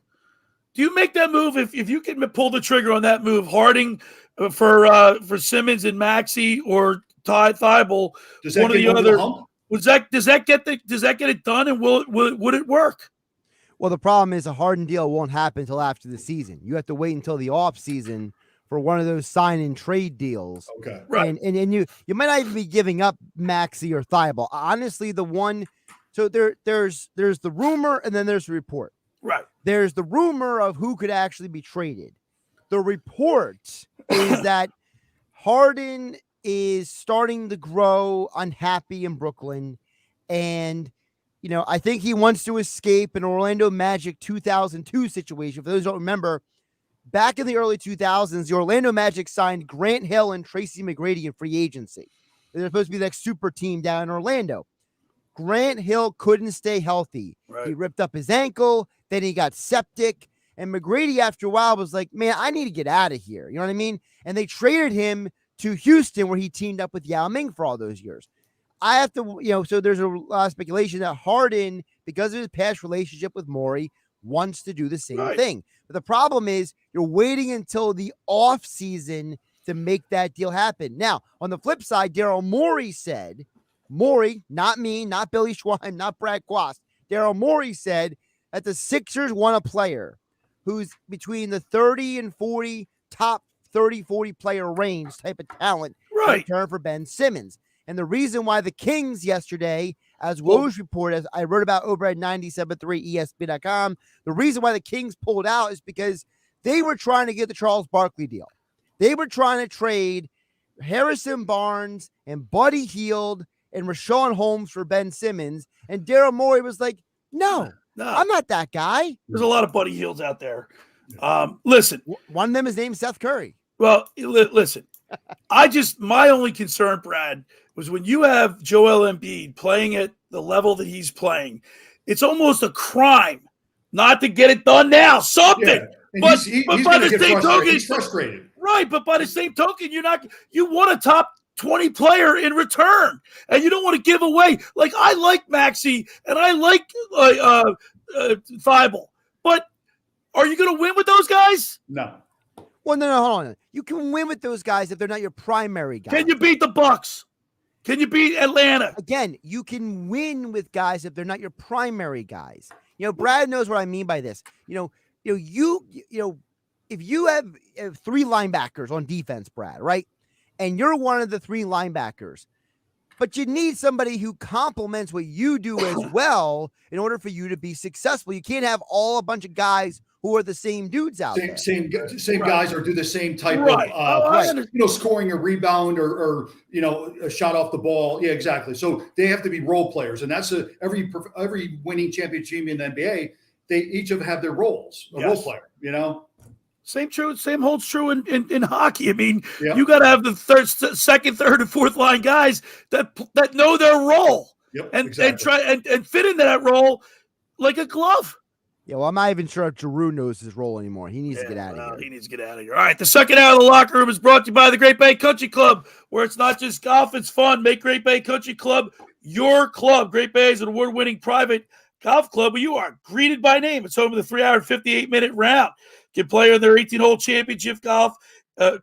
do you make that move if you can pull the trigger on that move? Harding for Simmons and Maxey or Ty Thibault, one of the other. Does that get it done? And would it work? Well, the problem is a Harden deal won't happen until after the season. You have to wait until the off season for one of those sign and trade deals. Okay. Right. And you might not even be giving up Maxey or Thibault. Honestly, so there's the rumor and then there's the report. Right. There's the rumor of who could actually be traded. The report is that Harden is starting to grow unhappy in Brooklyn, and I think he wants to escape an Orlando Magic 2002 situation. For those who don't remember, back in the early 2000s, the Orlando Magic signed Grant Hill and Tracy McGrady in free agency. They're supposed to be the next super team down in Orlando. Grant Hill couldn't stay healthy. Right. He ripped up his ankle, then he got septic, and McGrady after a while was like, man, I need to get out of here. You know what I mean? And they traded him to Houston where he teamed up with Yao Ming for all those years. I have to, so there's a lot of speculation that Harden, because of his past relationship with Morey, wants to do the same thing. But the problem is you're waiting until the off season to make that deal happen. Now, on the flip side, Daryl Morey said, not me, not Billy Schweim, not Brad Quast. Daryl Morey said that the Sixers want a player who's between the 30 and 40 top 30, 40 player range type of talent in return for Ben Simmons. And the reason why the Kings yesterday, as Woj reported, as I wrote about over at 97.3 ESPN.com, the reason why the Kings pulled out is because they were trying to get the Charles Barkley deal. They were trying to trade Harrison Barnes and Buddy Hield and Rashawn Holmes for Ben Simmons. And Daryl Morey was like, no, I'm not that guy. There's a lot of Buddy Hields out there. Listen. One of them is named Seth Curry. Well, listen. My only concern, Brad, was when you have Joel Embiid playing at the level that he's playing, it's almost a crime not to get it done now. Something. Yeah. But he's by the same token, he's frustrated. Right, but by the same token, you want a top 20 player in return, and you don't want to give away. Like, I like Maxey and I like Thibault, but are you going to win with those guys? No. Well, no, hold on. You can win with those guys if they're not your primary guys. Can you beat the Bucks? Can you beat Atlanta? Again, you can win with guys if they're not your primary guys. Brad knows what I mean by this. If you have 3 linebackers on defense, Brad, right? And you're one of the 3 linebackers, but you need somebody who complements what you do as well in order for you to be successful. You can't have a bunch of guys who are the same dudes out there. Same guys or do the same type of scoring a rebound or a shot off the ball. Yeah, exactly. So they have to be role players, and that's every winning championship team in the NBA. They each have their roles. Role player, Same holds true in hockey. I mean, you got to have the second, third, and fourth line guys that know their role and try and fit into that role like a glove. Yeah, well, I'm not even sure if Giroux knows his role anymore. He needs to get out of here. He needs to get out of here. All right, the second hour of the locker room is brought to you by the Great Bay Country Club, where it's not just golf, it's fun. Make Great Bay Country Club your club. Great Bay is an award-winning private golf club where you are greeted by name. It's home to the 3-hour, 58-minute round. Can play on their 18-hole championship golf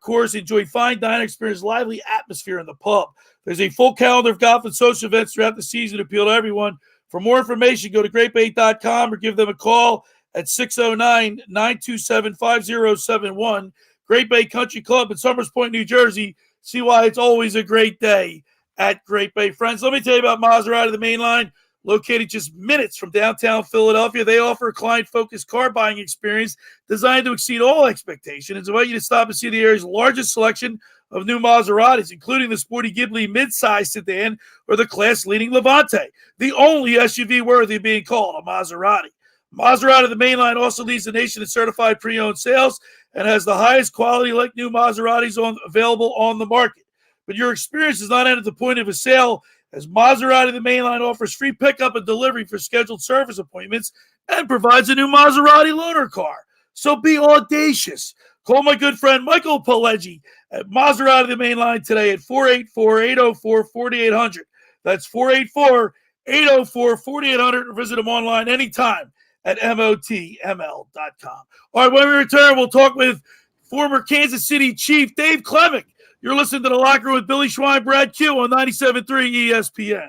course, enjoy fine dining, experience lively atmosphere in the pub. There's a full calendar of golf and social events throughout the season to appeal to everyone. For more information, go to greatbay.com or give them a call at 609-927-5071. Great Bay Country Club in Summers Point, New Jersey. See why it's always a great day at Great Bay. Friends, let me tell you about Maserati, the Mainline. Located just minutes from downtown Philadelphia, they offer a client-focused car buying experience designed to exceed all expectations. It's invite you to stop and see the area's largest selection of new Maseratis, including the sporty Ghibli midsize sedan or the class-leading Levante, the only SUV worthy of being called a Maserati. Maserati, the Mainline, also leads the nation in certified pre-owned sales and has the highest quality like new Maseratis available on the market. But your experience does not end at the point of a sale, as Maserati, the Mainline, offers free pickup and delivery for scheduled service appointments and provides a new Maserati loaner car. So be audacious. Call my good friend Michael Pileggi at Maserati, the Mainline today at 484-804-4800. That's 484-804-4800, or visit them online anytime at motml.com. All right, when we return, we'll talk with former Kansas City Chief Dave Klemic. You're listening to The Locker Room with Billy Schweim, Brad Q on 97.3 ESPN.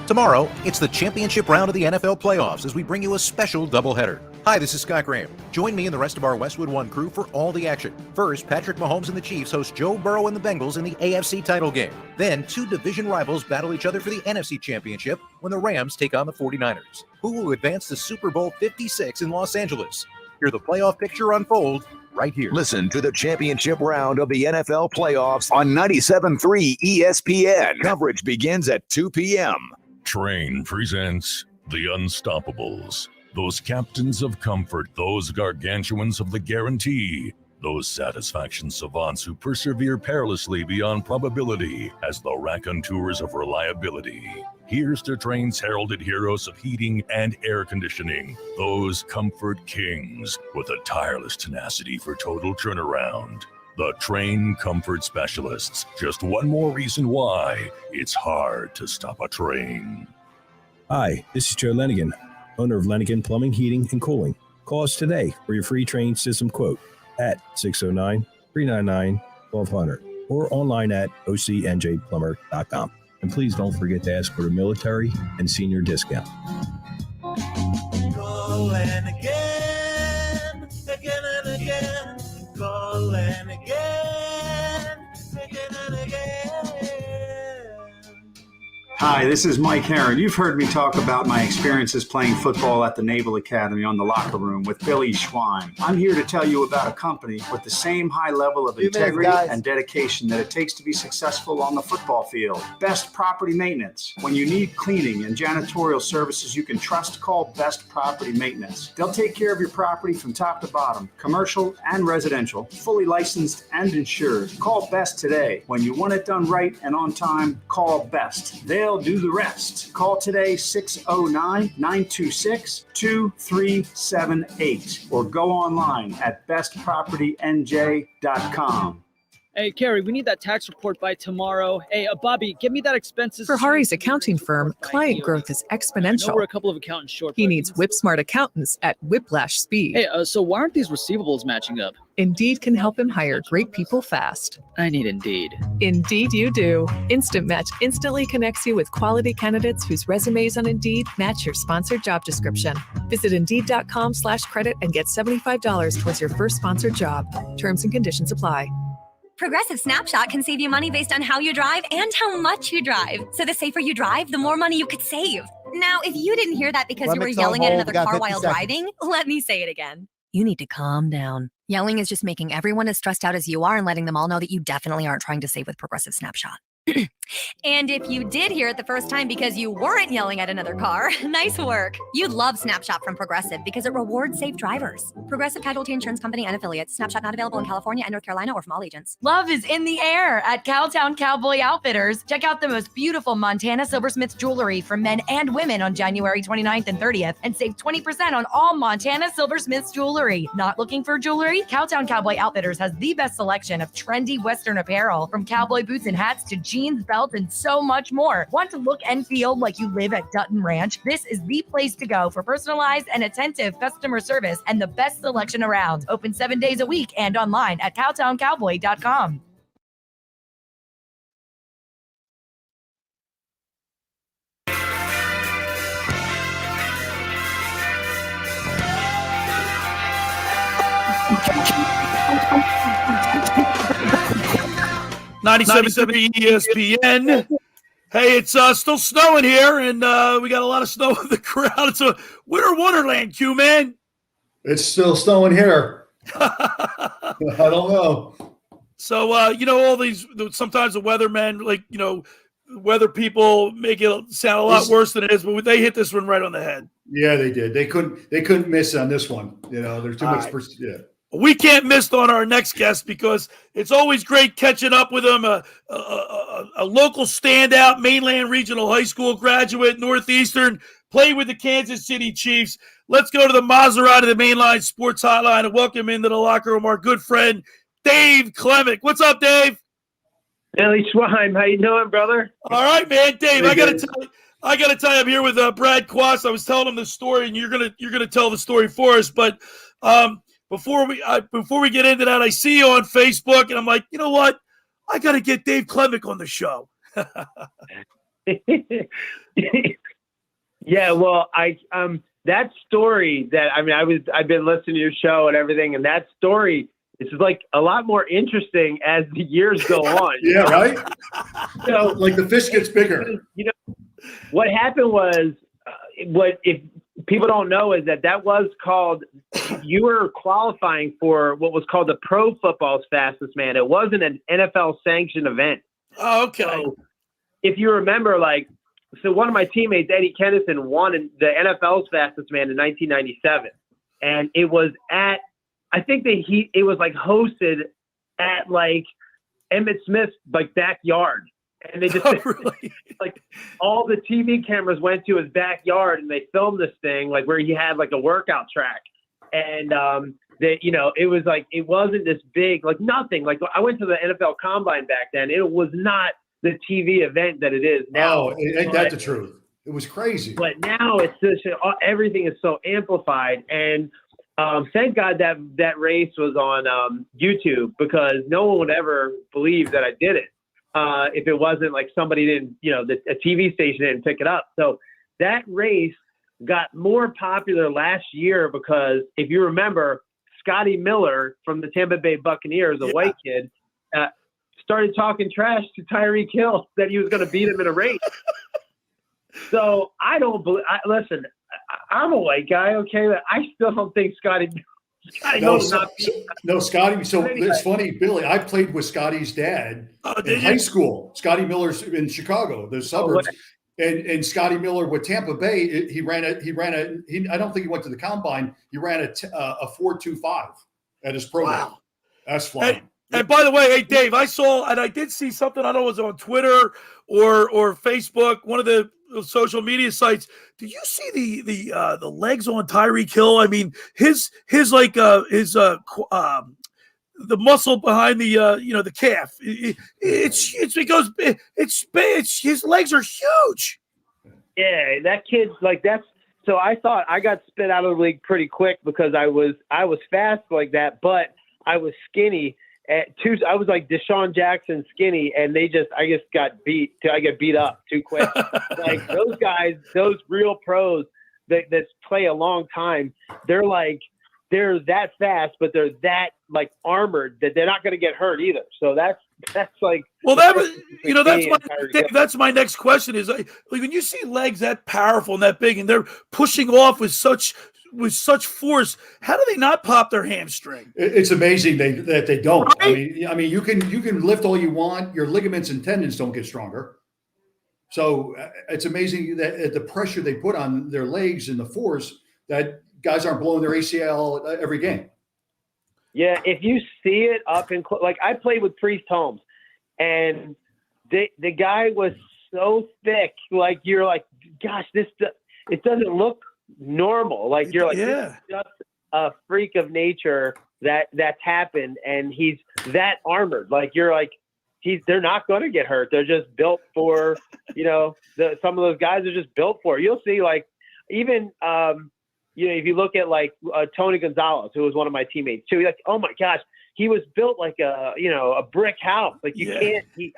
Tomorrow, it's the championship round of the NFL playoffs as we bring you a special doubleheader. Hi, this is Scott Graham. Join me and the rest of our Westwood One crew for all the action. First, Patrick Mahomes and the Chiefs host Joe Burrow and the Bengals in the AFC title game. Then, 2 division rivals battle each other for the NFC championship when the Rams take on the 49ers. Who will advance to Super Bowl 56 in Los Angeles? Hear the playoff picture unfold right here. Listen to the championship round of the NFL playoffs on 97.3 ESPN. Coverage begins at 2 p.m. Train presents The Unstoppables. Those captains of comfort, those gargantuans of the guarantee, those satisfaction savants who persevere perilously beyond probability as the raconteurs of reliability. Here's to Train's heralded heroes of heating and air conditioning, those comfort kings with a tireless tenacity for total turnaround. The Train Comfort Specialists. Just one more reason why it's hard to stop a train. Hi, this is Joe Lenigan, owner of Lenigan Plumbing, Heating, and Cooling. Call us today for your free Train system quote at 609-399-1200 or online at ocnjplumber.com. And please don't forget to ask for the military and senior discount. Call and again and again. Call and again and again. Hi, this is Mike Herron. You've heard me talk about my experiences playing football at the Naval Academy on the locker room with Billy Schweim. I'm here to tell you about a company with the same high level of integrity and dedication that it takes to be successful on the football field. Best Property Maintenance. When you need cleaning and janitorial services you can trust, call Best Property Maintenance. They'll take care of your property from top to bottom, commercial and residential, fully licensed and insured. Call Best today. When you want it done right and on time, call Best. They'll do the rest. Call today 609-926-2378 or go online at bestpropertynj.com. Hey, Carrie, we need that tax report by tomorrow. Hey, Bobby, give me that expenses. For Hari's accounting firm, client growth is I know exponential. we're a couple of accountants short. He needs whip-smart accountants at whiplash speed. Hey, so why aren't these receivables matching up? Indeed can help him hire great people fast. I need Indeed. Indeed you do. Instant Match instantly connects you with quality candidates whose resumes on Indeed match your sponsored job description. Visit Indeed.com/credit and get $75 towards your first sponsored job. Terms and conditions apply. Progressive Snapshot can save you money based on how you drive and how much you drive. So the safer you drive, the more money you could save. Now, if you didn't hear that because you were yelling at another car while driving, let me say it again. You need to calm down. Yelling is just making everyone as stressed out as you are and letting them all know that you definitely aren't trying to save with Progressive Snapshot. And if you did hear it the first time because you weren't yelling at another car, nice work. You'd love Snapshot from Progressive because it rewards safe drivers. Progressive Casualty Insurance Company and affiliates. Snapshot not available in California and North Carolina or from all agents. Love is in the air at Cowtown Cowboy Outfitters. Check out the most beautiful Montana Silversmith jewelry for men and women on January 29th and 30th and save 20% on all Montana Silversmith's jewelry. Not looking for jewelry? Cowtown Cowboy Outfitters has the best selection of trendy Western apparel, from cowboy boots and hats to jeans, belts, and so much more. Want to look and feel like you live at Dutton Ranch? This is the place to go for personalized and attentive customer service and the best selection around. Open 7 days a week and online at cowtowncowboy.com. .97 ESPN. Hey, it's still snowing here, and we got a lot of snow in the ground. It's a winter wonderland, Q, man. It's still snowing here. I don't know. So, all these, sometimes the weathermen, weather people make it sound a lot worse than it is, but they hit this one right on the head. Yeah, they did. They couldn't miss on this one. There's too much. We can't miss on our next guest because it's always great catching up with him, a local standout, Mainland Regional High School graduate, Northeastern, played with the Kansas City Chiefs. Let's go to the Maserati, the Mainline Sports Hotline, and welcome into the locker room our good friend, Dave Klemic. What's up, Dave? Billy Schweim, how you doing, brother? All right, man. Dave, I gotta tell you, I'm here with Brad Quast. I was telling him the story, and you're gonna tell the story for us, but Before we get into that, I see you on Facebook, and I'm like, you know what? I got to get Dave Klemic on the show. Yeah, well, that story I've been listening to your show and everything, and that story is like a lot more interesting as the years go on. Yeah, right. So, like the fish gets bigger. What happened was, if people don't know is that was called, you were qualifying for what was called the Pro Football's Fastest Man. It wasn't an NFL sanctioned event. Oh, okay. So if you remember, one of my teammates, Eddie Kennison, won the NFL's Fastest Man in 1997. And it was it was hosted at Emmitt Smith's backyard. And they just all the TV cameras went to his backyard and they filmed this thing where he had a workout track. And it was it wasn't this big, nothing. I went to the NFL Combine back then. It was not the TV event that it is now. Oh, ain't that the truth? It was crazy. But now it's just everything is so amplified. And thank God that race was on YouTube, because no one would ever believe that I did it. If it wasn't somebody didn't, a TV station didn't pick it up. So that race got more popular last year because if you remember, Scotty Miller from the Tampa Bay Buccaneers, a white kid, started talking trash to Tyreek Hill that he was going to beat him in a race. So I don't believe. Listen, I'm a white guy, okay, but I still don't think Scotty. No, Scotty. So it's funny, Billy. I played with Scotty's dad in high school. Scotty Miller's in Chicago, the suburbs, and Scotty Miller with Tampa Bay. He ran a. I don't think he went to the combine. He ran a 4.25 at his pro day. That's fun. And by the way, hey Dave, I saw and I did see something. I don't know if it was on Twitter or Facebook, one of the social media sites. Did you see the legs on Tyreek Hill? I mean, his the muscle behind the calf. It's because it's his legs are huge. Yeah, that kid's like that's. So I thought I got spit out of the league pretty quick because I was fast like that, but I was skinny. I was like Deshaun Jackson skinny, and I just got beat. I get beat up too quick. Like those guys, those real pros that play a long time, they're that fast, but they're that like armored that they're not going to get hurt either. So that's like that's my next question is like when you see legs that powerful and that big and they're pushing off with such force, how do they not pop their hamstring? It's amazing that they don't. Right? I mean, you can lift all you want. Your ligaments and tendons don't get stronger. So it's amazing that the pressure they put on their legs and the force that guys aren't blowing their ACL every game. Yeah, if you see it up in like I played with Priest Holmes, and the guy was so thick. Like you're like, gosh, it doesn't look normal. Like you're like, this is just a freak of nature that's happened, and he's that armored. Like you're like, they're not going to get hurt. They're just built for, some of those guys are just built for it. You'll see, like even if you look at like Tony Gonzalez, who was one of my teammates too, like, oh my gosh, he was built like a brick house. Like you can't. He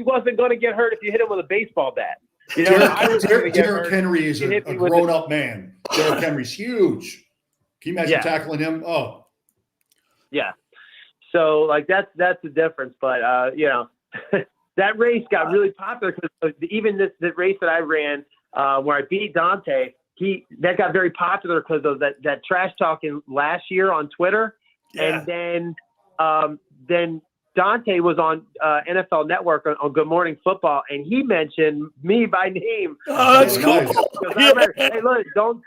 wasn't going to get hurt if you hit him with a baseball bat. Derrick Henry is a grown-up man. Derrick Henry's huge. Can you imagine tackling him? Oh, yeah. So like that's the difference. But that race got really popular because even the race that I ran where I beat Dante, that got very popular because of that trash talking last year on Twitter, and then Dante was on NFL Network on Good Morning Football, and he mentioned me by name. Oh, that's cool. Hey, look, don't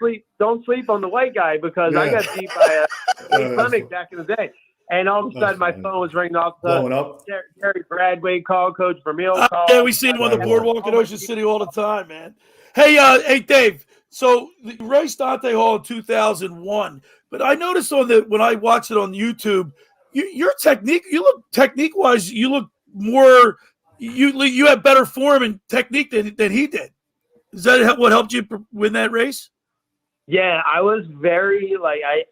sleep on the white guy because I got beat by Klemic back in the day. And all of a sudden, my phone was ringing off. Terry Bradway called, Coach Vermeil called. Yeah, we see him on the boardwalk in Ocean City all the time, man. Hey, Dave. So you raced Dante Hall in 2001, but I noticed when I watched it on YouTube, your technique, technique-wise, you look more, you have better form and technique than he did. Is that what helped you win that race? Yeah, I was very I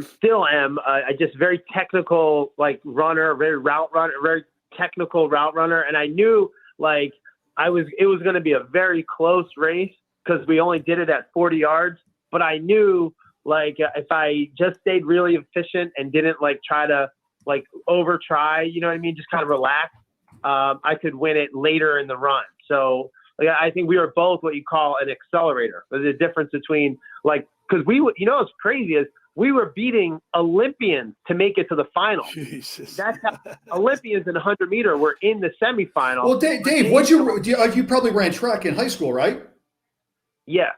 still am just very technical runner, very technical route runner, and I knew it was going to be a very close race because we only did it at 40 yards, but I knew if I just stayed really efficient and didn't try to over try, you know what I mean, just kind of relax, I could win it later in the run. So I think we were both what you call an accelerator. There's a difference between because what's crazy is we were beating Olympians to make it to the final. Jesus. That's how Olympians in 100 meter were in the semifinal. Well, Dave, you probably ran track in high school, right? Yeah.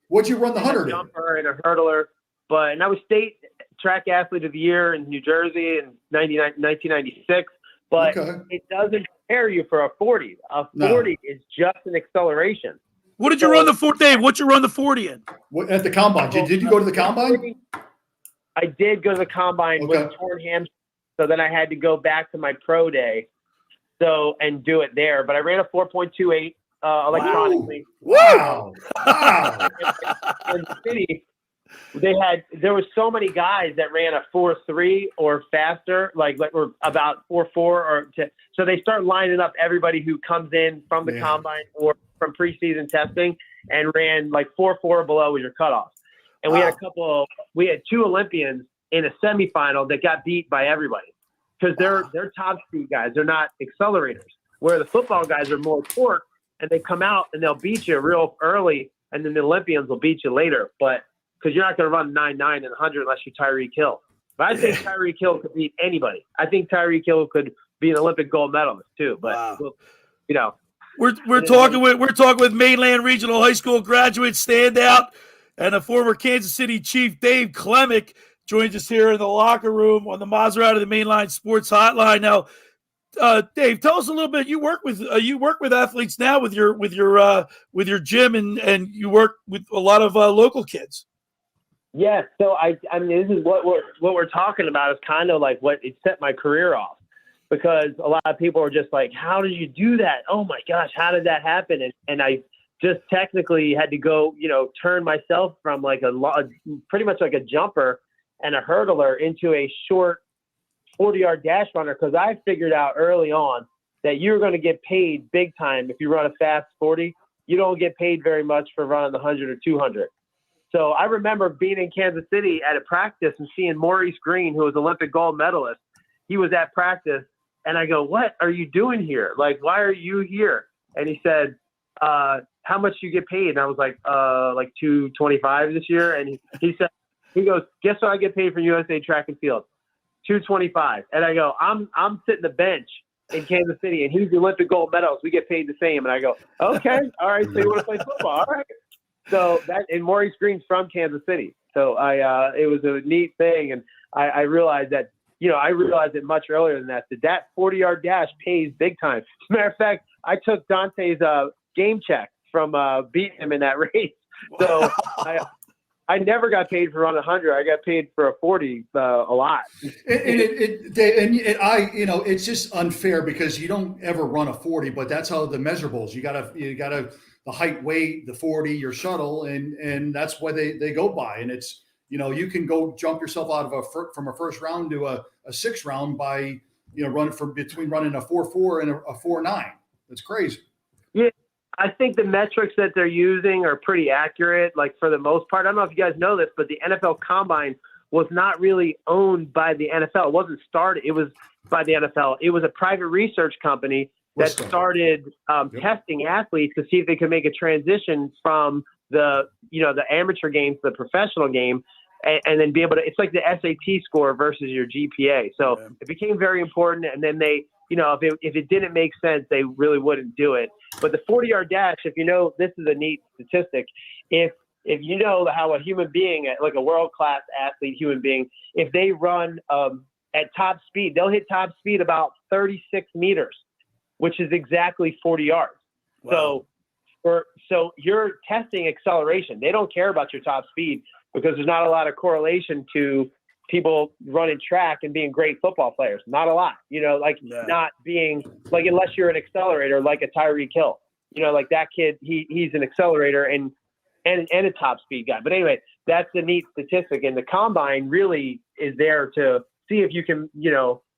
What'd you run the 100 in? A jumper and a hurdler. And I was state track athlete of the year in New Jersey in 1996. But it doesn't prepare you for a 40. A 40 is just an acceleration. What did you run the 40, Dave? What'd you run the 40 in? At the combine. Did you go to the combine? I did go to the combine with a torn hamstring. So then I had to go back to my pro day and do it there. But I ran a 4.28 electronically. Wow. In the city, there was so many guys that ran a 4.3 or faster, or about 4.4 so they start lining up everybody who comes in from the combine or from preseason testing and ran 4.4 below was your cutoff. And we had two Olympians in a semifinal that got beat by everybody because they're top speed guys. They're not accelerators, where the football guys are more torque and they come out and they'll beat you real early, and then the Olympians will beat you later. But because you're not going to run 9.9 and 100 unless you're Tyreek Hill. But I think Tyreek Hill could beat anybody. I think Tyreek Hill could be an Olympic gold medalist too. But you know, we're talking with Mainland Regional High School graduate standout and a former Kansas City Chief, Dave Klemic, joins us here in the locker room on the Maserati, the Mainline Sports Hotline. Now, Dave, tell us a little bit. You work with athletes now with your gym, and you work with a lot of local kids. Yeah, so I mean, this is what we're talking about is kind of like what it set my career off, because a lot of people are just like, how did you do that? Oh my gosh, how did that happen? And I just technically had to go, turn myself from like pretty much like a jumper and a hurdler into a short 40-yard dash runner, because I figured out early on that you're going to get paid big time if you run a fast 40. You don't get paid very much for running the 100 or 200. So I remember being in Kansas City at a practice and seeing Maurice Green, who was Olympic gold medalist. He was at practice, and I go, "What are you doing here? Like, why are you here?" And he said, "How much do you get paid?" And I was like $225 this year. And he goes, "Guess what I get paid from USA Track and Field? $225." And I go, I'm sitting the bench in Kansas City, and he's the Olympic gold medalist. We get paid the same." And I go, "Okay, all right. So you want to play football? All right." So and Maurice Green's from Kansas City. So it was a neat thing. And I realized that, I realized it much earlier than that 40-yard dash pays big time. As a matter of fact, I took Dante's game check from beating him in that race. So I never got paid for running 100. I got paid for a 40 a lot. It's just unfair because you don't ever run a 40, but that's how the measurables. You gotta the height, weight, the 40, your shuttle, and that's what they go by. And it's you can go jump yourself out of from a first round to a 6th round by running between running a 4.4 and a 4.9. That's crazy. Yeah. I think the metrics that they're using are pretty accurate, like for the most part. I don't know if you guys know this, but the NFL Combine was not really owned by the NFL. It wasn't started. It was by the NFL. It was a private research company that started testing athletes to see if they could make a transition from the amateur game to the professional game, and then be able to. It's like the SAT score versus your GPA. So it became very important, and then they. If it didn't make sense, they really wouldn't do it. But the 40-yard dash, this is a neat statistic. If you know how a human being, like a world-class athlete human being, if they run at top speed, they'll hit top speed about 36 meters, which is exactly 40 yards. Wow. So you're testing acceleration. They don't care about your top speed because there's not a lot of correlation to people running track and being great football players. Not a lot, not being like, unless you're an accelerator, like a Tyreek Hill, like that kid, he's an accelerator and a top speed guy. But anyway, that's a neat statistic. And the combine really is there to see if you can,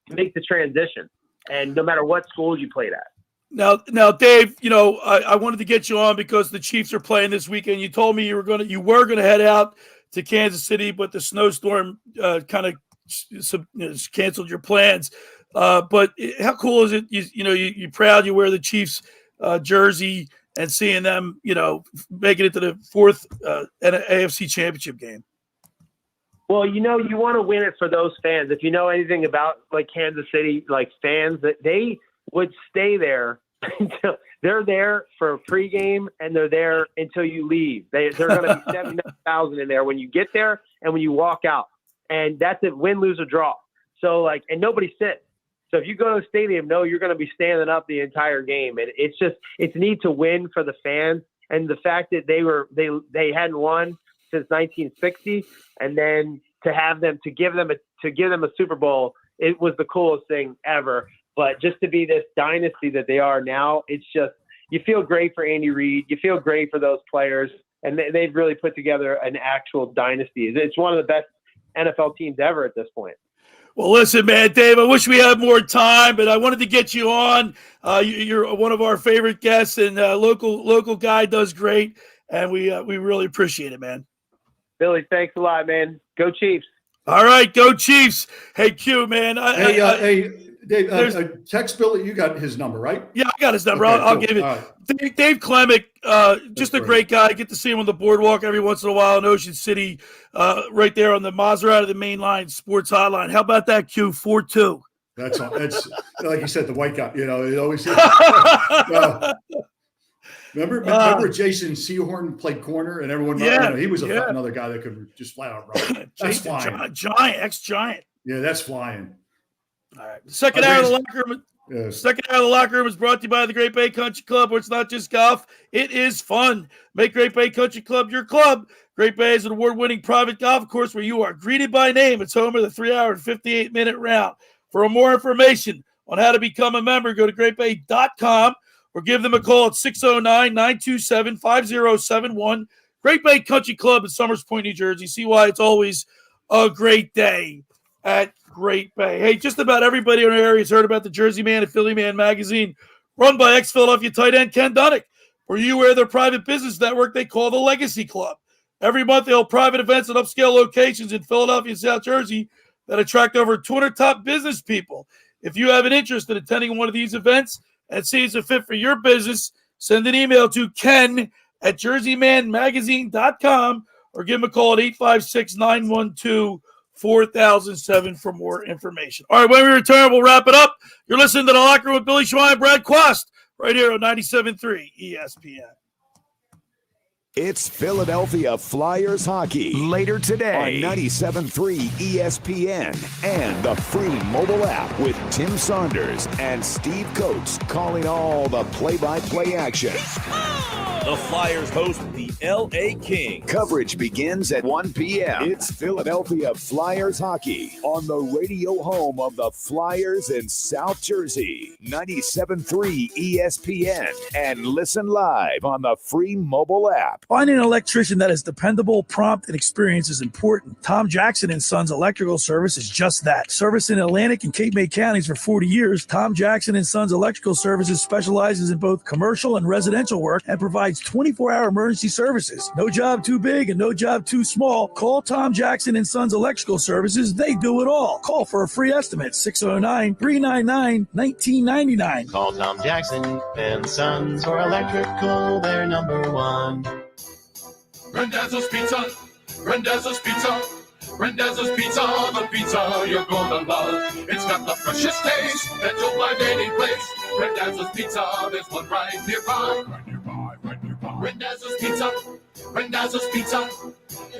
make the transition, and no matter what schools you played at. Now, Dave, I wanted to get you on because the Chiefs are playing this weekend. You told me you were going to head out to Kansas City, but the snowstorm kind of canceled your plans. But how cool is it? You're proud you wear the Chiefs jersey and seeing them, making it to the 4th AFC Championship game. Well, you want to win it for those fans. If you know anything about like Kansas City, like fans, that they would stay there until they're there for a pregame, and they're there until you leave. They're going to be 79,000 in there when you get there and when you walk out. And that's it, win, lose, or draw. So and nobody sits. So if you go to the stadium, you're going to be standing up the entire game. And it's neat to win for the fans. And the fact that they hadn't won since 1960, and then to give them a Super Bowl, it was the coolest thing ever. But just to be this dynasty that they are now, it's just, you feel great for Andy Reid. You feel great for those players. And they've really put together an actual dynasty. It's one of the best NFL teams ever at this point. Well, listen, man, Dave, I wish we had more time, but I wanted to get you on. You're one of our favorite guests, and local guy, does great. And we really appreciate it, man. Billy, thanks a lot, man. Go Chiefs. All right, go Chiefs. Hey, Q, man. Dave, text Billy. You got his number, right? Yeah, I got his number. Okay, I'll cool. give it. Right. Dave Klemic, just a great guy. I get to see him on the boardwalk every once in a while in Ocean City, right there on the Maserati, the Mainline Sports Hotline. How about that, Q? 4-2. That's like you said, the white guy. It always. Remember Jason Sehorn played corner, and everyone. He was another guy that could just flat out run. That's flying. Ex-Giant. Yeah, that's flying. All right. Second hour of the locker room. Second hour of the locker room is brought to you by the Great Bay Country Club, where it's not just golf, it is fun. Make Great Bay Country Club your club. Great Bay is an award-winning private golf course where you are greeted by name. It's home of the 3-hour and 58-minute round. For more information on how to become a member, go to greatbay.com or give them a call at 609-927-5071. Great Bay Country Club in Summers Point, New Jersey. See why it's always a great day at Great Bay. Hey, just about everybody in our area has heard about the Jersey Man and Philly Man magazine, run by ex-Philadelphia tight end Ken Dunnick. For you, where their private business network they call the Legacy Club. Every month, they hold private events at upscale locations in Philadelphia and South Jersey that attract over 200 top business people. If you have an interest in attending one of these events and see it's a fit for your business, send an email to ken@jerseymanmagazine.com or give him a call at 856-912-4007 for more information. All right, when we return, we'll wrap it up. You're listening to The Locker Room with Billy Schweim and Brad Quast right here on 97.3 ESPN. It's Philadelphia Flyers hockey later today on 97.3 ESPN and the free mobile app with Tim Saunders and Steve Coates calling all the play-by-play action. The Flyers host the LA Kings. Coverage begins at 1 p.m. It's Philadelphia Flyers hockey on the radio home of the Flyers in South Jersey. 97.3 ESPN and listen live on the free mobile app. Finding an electrician that is dependable, prompt, and experienced is important. Tom Jackson & Sons Electrical Service is just that. Servicing Atlantic and Cape May counties for 40 years, Tom Jackson & Sons Electrical Services specializes in both commercial and residential work and provides 24-hour emergency services. No job too big and no job too small. Call Tom Jackson & Sons Electrical Services. They do it all. Call for a free estimate, 609-399-1999. Call Tom Jackson and Sons for electrical, they're number one. Randazzo's Pizza, Randazzo's Pizza, Randazzo's Pizza, the pizza you're gonna love. It's got the freshest taste that you'll find any place. Randazzo's Pizza, there's one right nearby. Randazzo's Pizza, Randazzo's Pizza.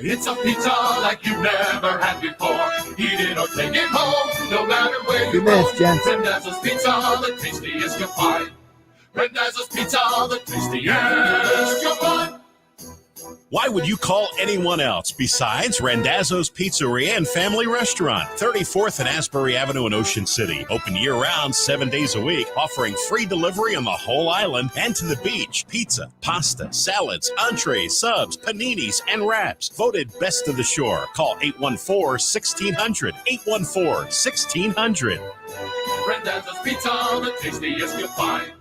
It's a pizza like you've never had before. Eat it or take it home, no matter where you go. Randazzo's Pizza, the tastiest you'll find. Randazzo's Pizza, the tastiest you'll find. Why would you call anyone else besides Randazzo's Pizzeria and Family Restaurant, 34th and Asbury Avenue in Ocean City. Open year-round, 7 days a week, offering free delivery on the whole island and to the beach. Pizza, pasta, salads, entrees, subs, paninis, and wraps. Voted best of the shore. Call 814-1600. 814-1600. Randazzo's Pizza, the tastiest you'll find.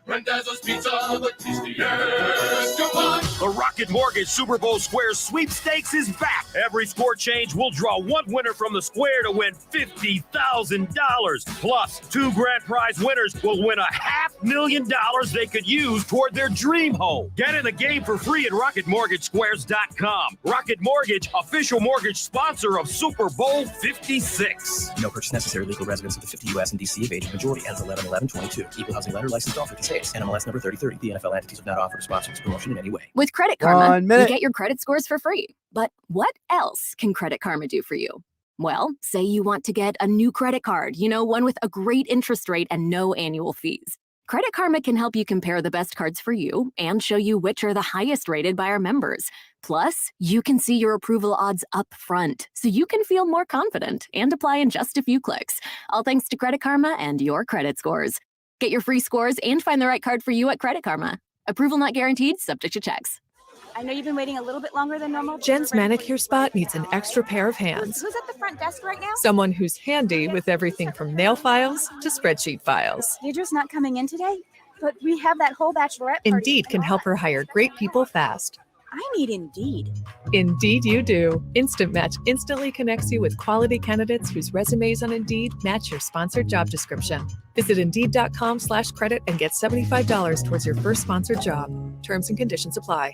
Randazzo's Pizza, the tastiest you'll find. The Rocket Mortgage Super Bowl Square Sweepstakes is back. Every score change will draw one winner from the square to win $50,000. Plus, 2 grand prize winners will win $500,000 they could use toward their dream home. Get in the game for free at RocketMortgageSquares.com. Rocket Mortgage, official mortgage sponsor of Super Bowl 56. No purchase necessary. Legal residence of the 50 U.S. and D.C. of age. Majority ends 11/11/22. Equal housing letter licensed all 50 states. NMLS number 3030. The NFL entities have not offered to sponsor this promotion in any way. With Credit Karma, you get your credit scores for free. But what else can Credit Karma do for you? Well, say you want to get a new credit card, one with a great interest rate and no annual fees. Credit Karma can help you compare the best cards for you and show you which are the highest rated by our members. Plus, you can see your approval odds up front, so you can feel more confident and apply in just a few clicks. All thanks to Credit Karma and your credit scores. Get your free scores and find the right card for you at Credit Karma. Approval not guaranteed, subject to checks. I know you've been waiting a little bit longer than normal. Jen's manicure spot needs an extra pair of hands. Who's at the front desk right now? Someone who's handy with everything from nail files to spreadsheet files. Deidre's not coming in today, but we have that whole bachelorette party. Indeed can help her hire great people fast. I need Indeed. Indeed you do. Instant Match instantly connects you with quality candidates whose resumes on Indeed match your sponsored job description. Visit Indeed.com/credit and get $75 towards your first sponsored job. Terms and conditions apply.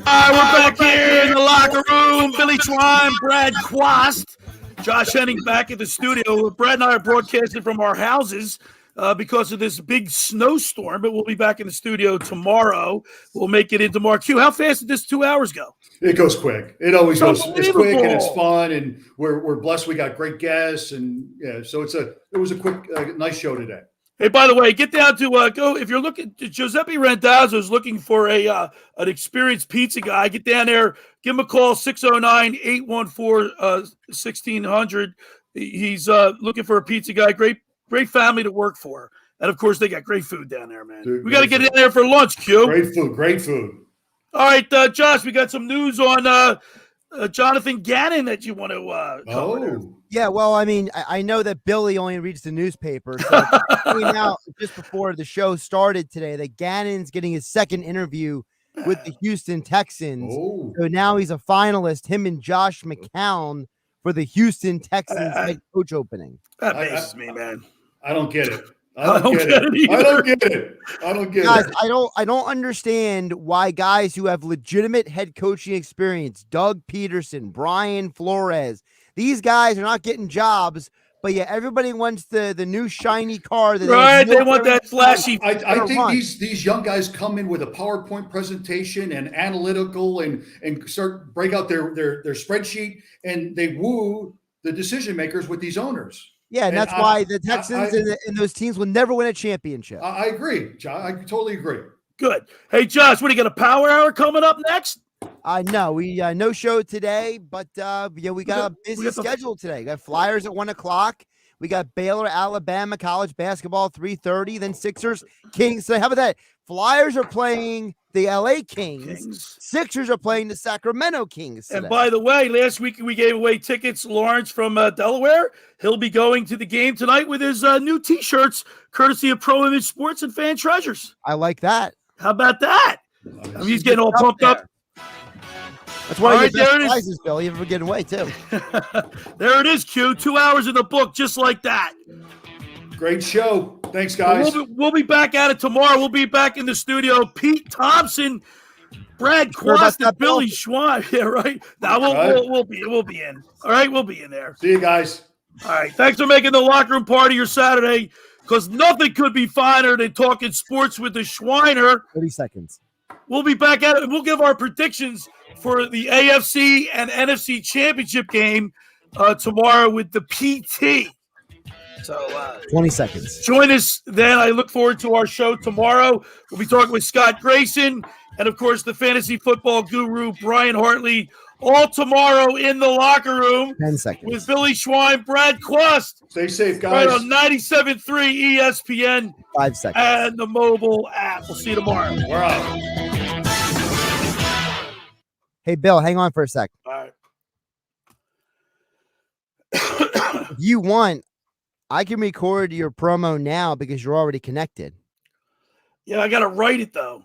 All right, we're back here in the locker room. Billy Schweim, Brad Quast, Josh Henning back at the studio. Brad and I are broadcasting from our houses because of this big snowstorm, but we'll be back in the studio tomorrow. We'll make it into Mark Q. How fast did this 2 hours go? It goes quick. It always goes. It's quick and it's fun, and we're blessed. We got great guests, and yeah, so it was a quick, nice show today. Hey, by the way, get down to go if you're looking. Giuseppe Randazzo is looking for an experienced pizza guy. Get down there, give him a call 609-814-1600. He's looking for a pizza guy. Great family to work for, and of course they got great food down there, man. We got to get in there for lunch, Q. Great food. All right, Josh, we got some news on Jonathan Gannon that you want to cover. Yeah, well, I mean, I know that Billy only reads the newspaper. So it came out just before the show started today that Gannon's getting his second interview with the Houston Texans. So now he's a finalist, him and Josh McCown, for the Houston Texans head coach opening. That amazes me, man. I don't get it. I don't get it. I don't get it. Guys, I don't understand why guys who have legitimate head coaching experience, Doug Peterson, Brian Flores, these guys are not getting jobs, but yeah, everybody wants the new shiny car. That they want that flashy. I think these young guys come in with a PowerPoint presentation and analytical and break out their spreadsheet, and they woo the decision makers with these owners. Yeah, and that's why the Texans and those teams will never win a championship. I agree, John. I totally agree. Good. Hey, Josh, what do you got? A power hour coming up next? No, we no show today, but we got a busy schedule today. We got Flyers at 1:00. We got Baylor, Alabama college basketball 3:30. Then Sixers, Kings. So how about that? Flyers are playing the LA Kings. Sixers are playing the Sacramento Kings today. And by the way, last week we gave away tickets. Lawrence from Delaware, he'll be going to the game tonight with his new T-shirts, courtesy of Pro Image Sports and Fan Treasures. I like that. How about that? He's getting all pumped up. That's why you get prizes, Bill. You ever get away too. There it is, Q. 2 hours in the book, just like that. Great show. Thanks, guys. We'll be back at it tomorrow. We'll be back in the studio. Pete Thompson, Brad Quast, and Billy Schweim. Yeah, right. Now we'll be in. All right, we'll be in there. See you guys. All right. Thanks for making the locker room part of your Saturday, because nothing could be finer than talking sports with the Schweiner. 30 seconds. We'll be back at it. We'll give our predictions for the AFC and NFC championship game tomorrow with the PT. So 20 seconds. Join us then. I look forward to our show tomorrow. We'll be talking with Scott Grayson and, of course, the fantasy football guru, Brian Hartley, all tomorrow in the locker room. 10 seconds. With Billy Schweim, Brad Quast. Stay safe, guys. Right on 97.3 ESPN. 5 seconds. And the mobile app. We'll see you tomorrow. We're out. Hey, Bill, hang on for a sec. All right. If you want, I can record your promo now because you're already connected. Yeah, I got to write it, though.